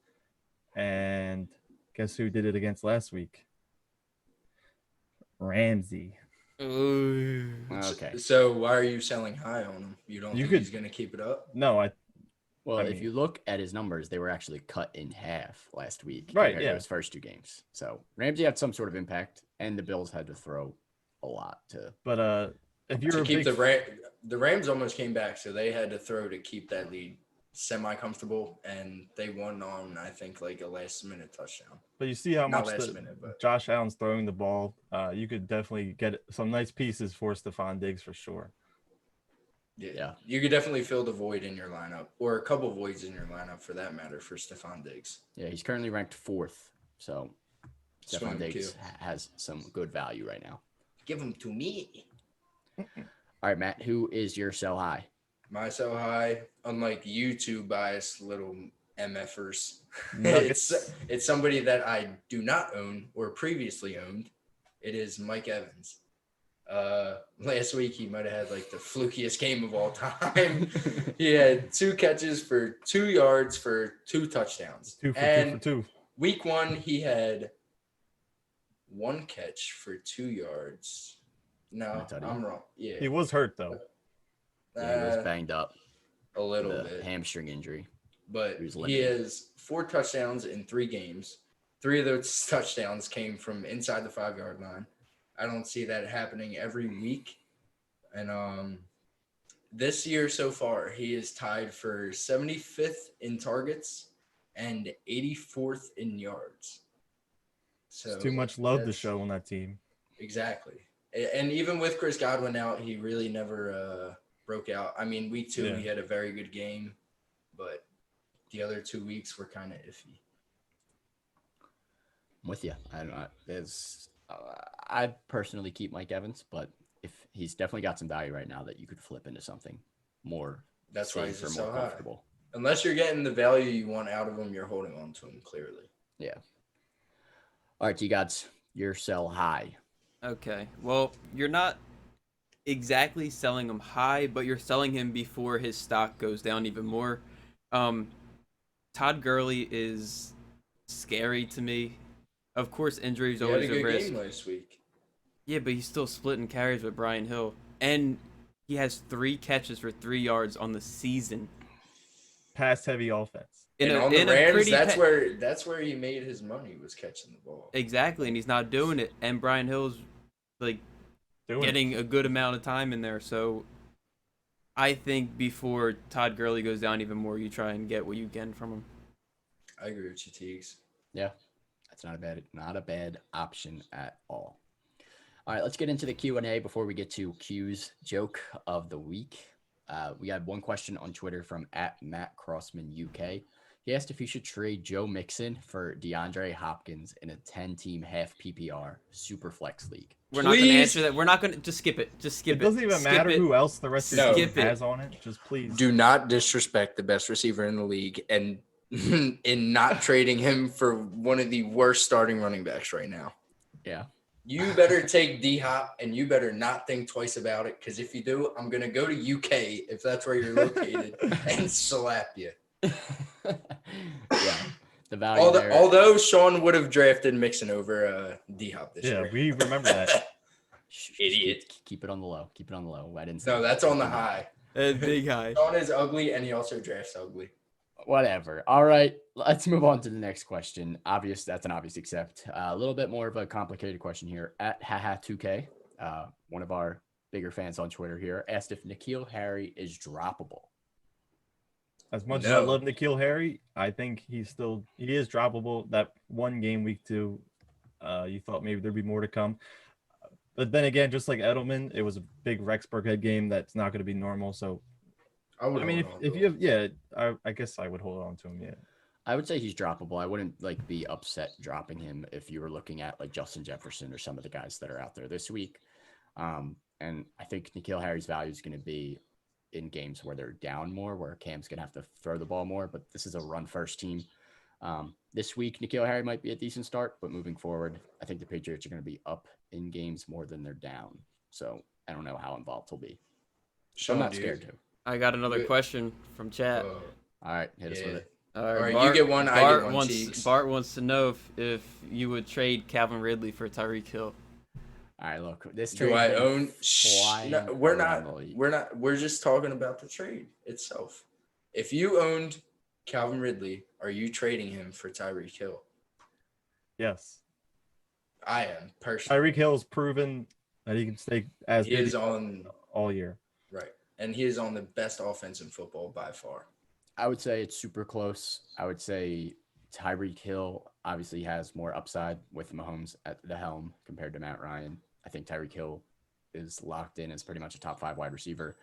And guess who did it against last week? Ramsey. Ooh. Okay. So why are you selling high on him? You don't You think could- he's going to keep it up? No, Well, I if mean- you look at his numbers, they were actually cut in half last week. Right, compared to yeah. his first 2 games. So Ramsey had some sort of impact, and the Bills had to throw a lot to. but if you're To a keep big the Rams almost came back, so they had to throw to keep that lead semi-comfortable, and they won on, I think, like a last-minute touchdown. But you see how Not much last minute, but Josh Allen's throwing the ball. You could definitely get some nice pieces for Stephon Diggs for sure. Yeah. You could definitely fill the void in your lineup, or a couple voids in your lineup for that matter, for Stephon Diggs. Yeah, he's currently ranked 4th. So Swing Stephon him, Diggs Q. has some good value right now. Give him to me. All right, Matt, who is your sell high? My so high, unlike you two biased little MFers, Nuggets. it's somebody that I do not own or previously owned. It is Mike Evans. Last week he might have had like the flukiest game of all time. He had 2 catches for 2 yards for 2 touchdowns. 2 for and 2 for 2. Week 1 he had 1 catch for 2 yards. No, Matadi. I'm wrong. Yeah, He was hurt though. Yeah, he was banged up. a little The bit. hamstring injury. But He was he limited. has 4 touchdowns in 3 games. 3 of those touchdowns came from inside the 5-yard line. I don't see that happening every week. And this year so far, he is tied for 75th in targets and 84th in yards. So It's too much love to that's- show on that team. Exactly. And even with Chris Godwin out, he really never broke out. I mean, week 2, Yeah. he had a very good game, but the other 2 weeks were kind of iffy. I'm with you. I don't know. I'd personally keep Mike Evans, but if he's definitely got some value right now that you could flip into something more That's why he's safe or so more high. comfortable. Unless you're getting the value you want out of him, you're holding on to him clearly. Yeah. All right, T-Gods, your sell high. Okay. Well, you're not exactly selling him high, but you're selling him before his stock goes down even more. Todd Gurley is scary to me. Of course, injury is He had a always a good risk. game last week. Yeah, but he's still splitting carries with Brian Hill. And he has 3 catches for 3 yards on the season. Pass heavy offense. And on the Rams, that's where he made his money, was catching the ball. Exactly, and he's not doing it. And Brian Hill's like Doing it. getting a good amount of time in there. So I think before Todd Gurley goes down even more, you try and get what you can from him. I agree with you, Teagues. Yeah, that's not a bad option at all. All right, let's get into the Q&A before we get to Q's joke of the week. We had one question on Twitter from @MattCrossmanUK. He asked if you should trade Joe Mixon for DeAndre Hopkins in a 10-team half PPR super flex league. We're not going to Please. answer that. We're not going to just skip it. Just skip It it. doesn't even Skip matter it. who else the rest of No. the team Skip it. has on it. Just please. Do not disrespect the best receiver in the league and in not trading him for one of the worst starting running backs right now. Yeah. You better take D-Hop, and you better not think twice about it, because if you do, I'm going to go to UK, if that's where you're located, and slap you. Yeah. The value there. Although Sean would have drafted Mixon over D-Hop this Yeah, year. we remember that. Idiot. Keep it on the low. Keep it on the low. I didn't say No, that. that's on the high. Big high. Sean is ugly, and he also drafts ugly. Whatever. All right, let's move on to the next question. That's an obvious accept. A little bit more of a complicated question here. @haha2k, one of our bigger fans on Twitter here, asked if N'Keal Harry is droppable. As much as I No. love N'Keal Harry, I think he is droppable. That one game week 2, you thought maybe there'd be more to come. But then again, just like Edelman, it was a big Rex Burkhead game that's not going to be normal. So, I I mean, if you have, I guess I would hold on to him. Yeah. I would say he's droppable. I wouldn't be upset dropping him if you were looking at Justin Jefferson or some of the guys that are out there this week. And I think N'Keal Harry's value is going to be in games where they're down more, where Cam's going to have to throw the ball more. But this is a run-first team. This week, N'Keal Harry might be a decent start, but moving forward, I think the Patriots are going to be up in games more than they're down. So I don't know how involved he'll be. Sean, I'm not scared to. I got another Good. question from chat. All right, hit us with it. All right, you get one, I get one, Cheeks. Bart wants to know if you would trade Calvin Ridley for Tyreek Hill. All right, look, this Do trade I been own? flying No, we're around not. the league. We're just talking about the trade itself. If you owned Calvin Ridley, are you trading him for Tyreek Hill? Yes. I am personally. Tyreek Hill's proven that he can stay as He good is on all year. right, and he is on the best offense in football by far. I would say it's super close. I would say Tyreek Hill obviously has more upside with Mahomes at the helm compared to Matt Ryan. I think Tyreek Hill is locked in as pretty much a top 5 wide receiver.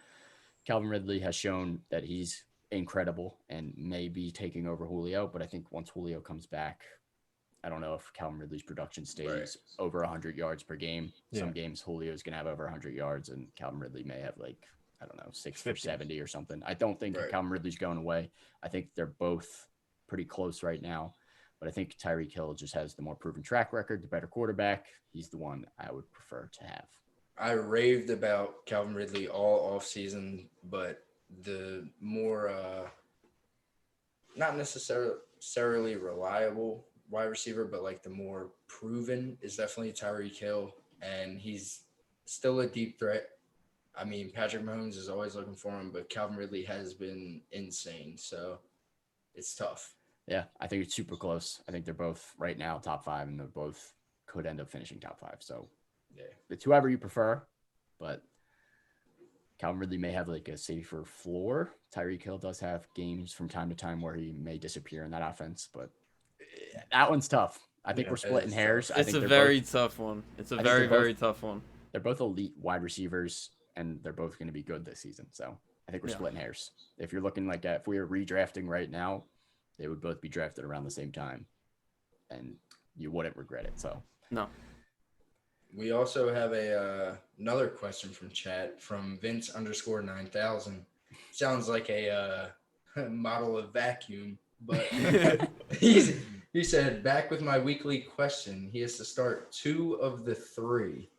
Calvin Ridley has shown that he's incredible and may be taking over Julio, but I think once Julio comes back, I don't know if Calvin Ridley's production stays Right. over 100 yards per game. Some Yeah. games Julio's going to have over 100 yards and Calvin Ridley may have 6 for 50. 70 or something. I don't think Right. Calvin Ridley's going away. I think they're both pretty close right now. But I think Tyreek Hill just has the more proven track record, the better quarterback. He's the one I would prefer to have. I raved about Calvin Ridley all offseason, but the more not necessarily reliable wide receiver, but the more proven is definitely Tyreek Hill, and he's still a deep threat. I mean, Patrick Mahomes is always looking for him, but Calvin Ridley has been insane, so it's tough. Yeah, I think it's super close. I think they're both right now top 5, and they're both could end up finishing top 5. So Yeah. it's whoever you prefer, but Calvin Ridley may have like a safer floor. Tyreek Hill does have games from time to time where he may disappear in that offense, but that one's tough. I think Yeah, we're it splitting is hairs. tough. I It's think a they're very both, tough one. It's a I think they're very both- tough one. they're both elite wide receivers, and they're both going to be good this season. So I think we're Yeah. splitting hairs. If you're looking like if we were redrafting right now, they would both be drafted around the same time, and you wouldn't regret it. So No. We also have another question from chat from Vince_9000. Sounds like a model of vacuum, but he said, back with my weekly question. He has to start 2 of the 3,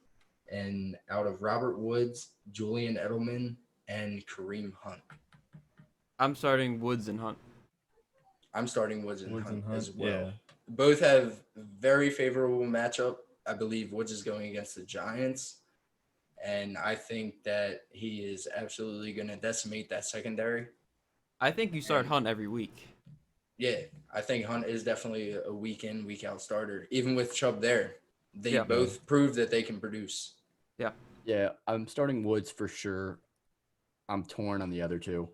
and out of Robert Woods, Julian Edelman, and Kareem Hunt. I'm starting Woods and Hunt. I'm starting Woods and Hunt as well. Yeah. Both have very favorable matchup. I believe Woods is going against the Giants, and I think that he is absolutely going to decimate that secondary. I think you start And- Hunt every week. Yeah, I think Hunt is definitely a week in, week out starter. Even with Chubb there, they Yeah. both prove that they can produce. yeah, I'm starting Woods for sure. I'm torn on the other 2.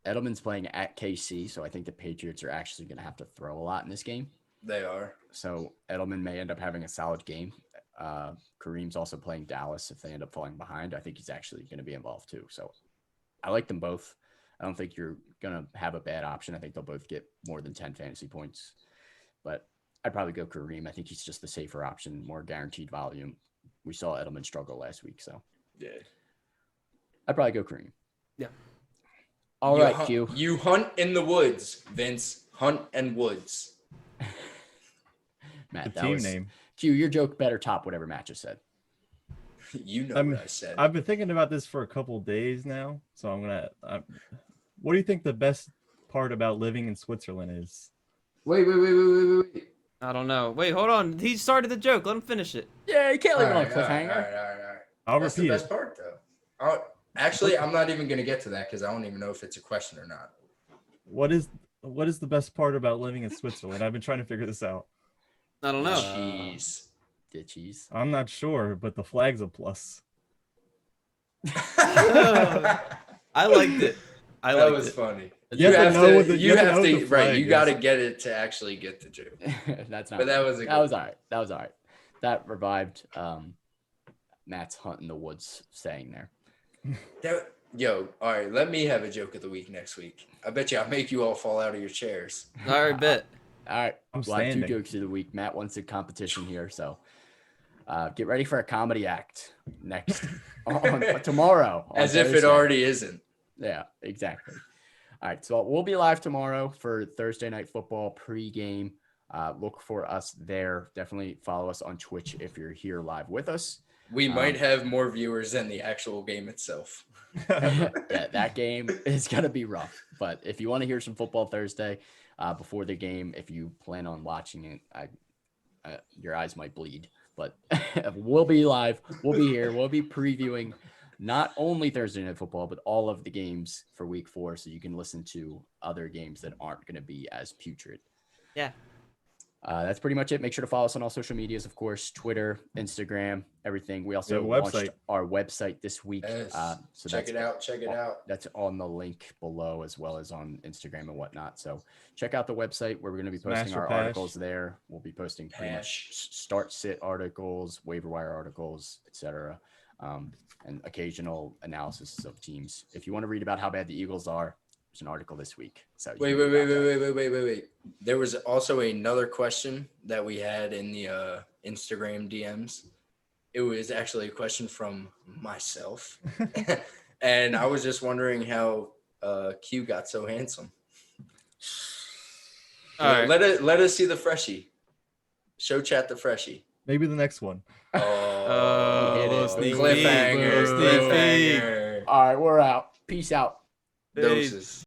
Edelman's playing at KC, so I think the Patriots are actually going to have to throw a lot in this game. They are. So Edelman may end up having a solid game. Kareem's also playing Dallas. If they end up falling behind, I think he's actually going to be involved too. So I like them both. I don't think you're going to have a bad option. I think they'll both get more than 10 fantasy points. But I'd probably go Kareem. I think he's just the safer option, more guaranteed volume. We saw Edelman struggle last week. So Yeah. I'd probably go Kareem. Yeah. All You right, hunt, Q. You hunt in the woods, Vince. Hunt and Woods. Matt, The that team was name. Q. Your joke better top whatever Matt just said. You know I'm- what I said. I've been thinking about this for a couple days now, so what do you think the best part about living in Switzerland is? Wait. I don't know. Wait, hold on. He started the joke. Let him finish it. Yeah, you can't leave it on a All right. cliffhanger. I'll That's the repeat best it. part, though. Actually, I'm not even going to get to that because I don't even know if it's a question or not. What is the best part about living in Switzerland? I've been trying to figure this out. I don't know. Jeez. Get cheese. I'm not sure, but the flag's a plus. I liked it. I That liked was it. funny. You have to know what the- you have know to, what the right. flag You got to is. get it to actually get the joke. That's not. But that bad. was a that good was all right. That was all right. That revived Matt's hunt in the woods saying there. Yo, all right. Let me have a joke of the week next week. I bet you I'll make you all fall out of your chairs. All right, bet. All right, I'm we'll have 2 standing. jokes of the week. Matt wants a competition here, so get ready for a comedy act next tomorrow. on As if it Thursday. already isn't. Yeah, exactly. All right, so we'll be live tomorrow for Thursday Night Football pregame. Look for us there. Definitely follow us on Twitch if you're here live with us. We might have more viewers than the actual game itself. Yeah, that game is going to be rough. But if you want to hear some football Thursday before the game, if you plan on watching it, your eyes might bleed. But we'll be live. We'll be here. We'll be previewing not only Thursday Night Football, but all of the games for week 4. So you can listen to other games that aren't going to be as putrid. Yeah. That's pretty much it. Make sure to follow us on all social medias, of course, Twitter, Instagram, everything. We also We have a launched website. our website this week. Yes. So Check that's it out. Check it out. that's on the link below as well as on Instagram and whatnot. So check out the website where we're going to be posting Smash or our pass. articles there. We'll be posting pretty much start sit articles, waiver wire articles, etc. And occasional analysis of teams. If you want to read about how bad the Eagles are, there's an article this week. So you Wait. can read about that. Wait. There was also another question that we had in the Instagram DMs. It was actually a question from myself. And I was just wondering how Q got so handsome. All right. Let us see the freshie. Show chat the freshie. Maybe the next one. Oh, It is sneak cliffhanger. peek, sneak peek. Cliffhanger. All right, we're out. Peace out. Peace. Doses.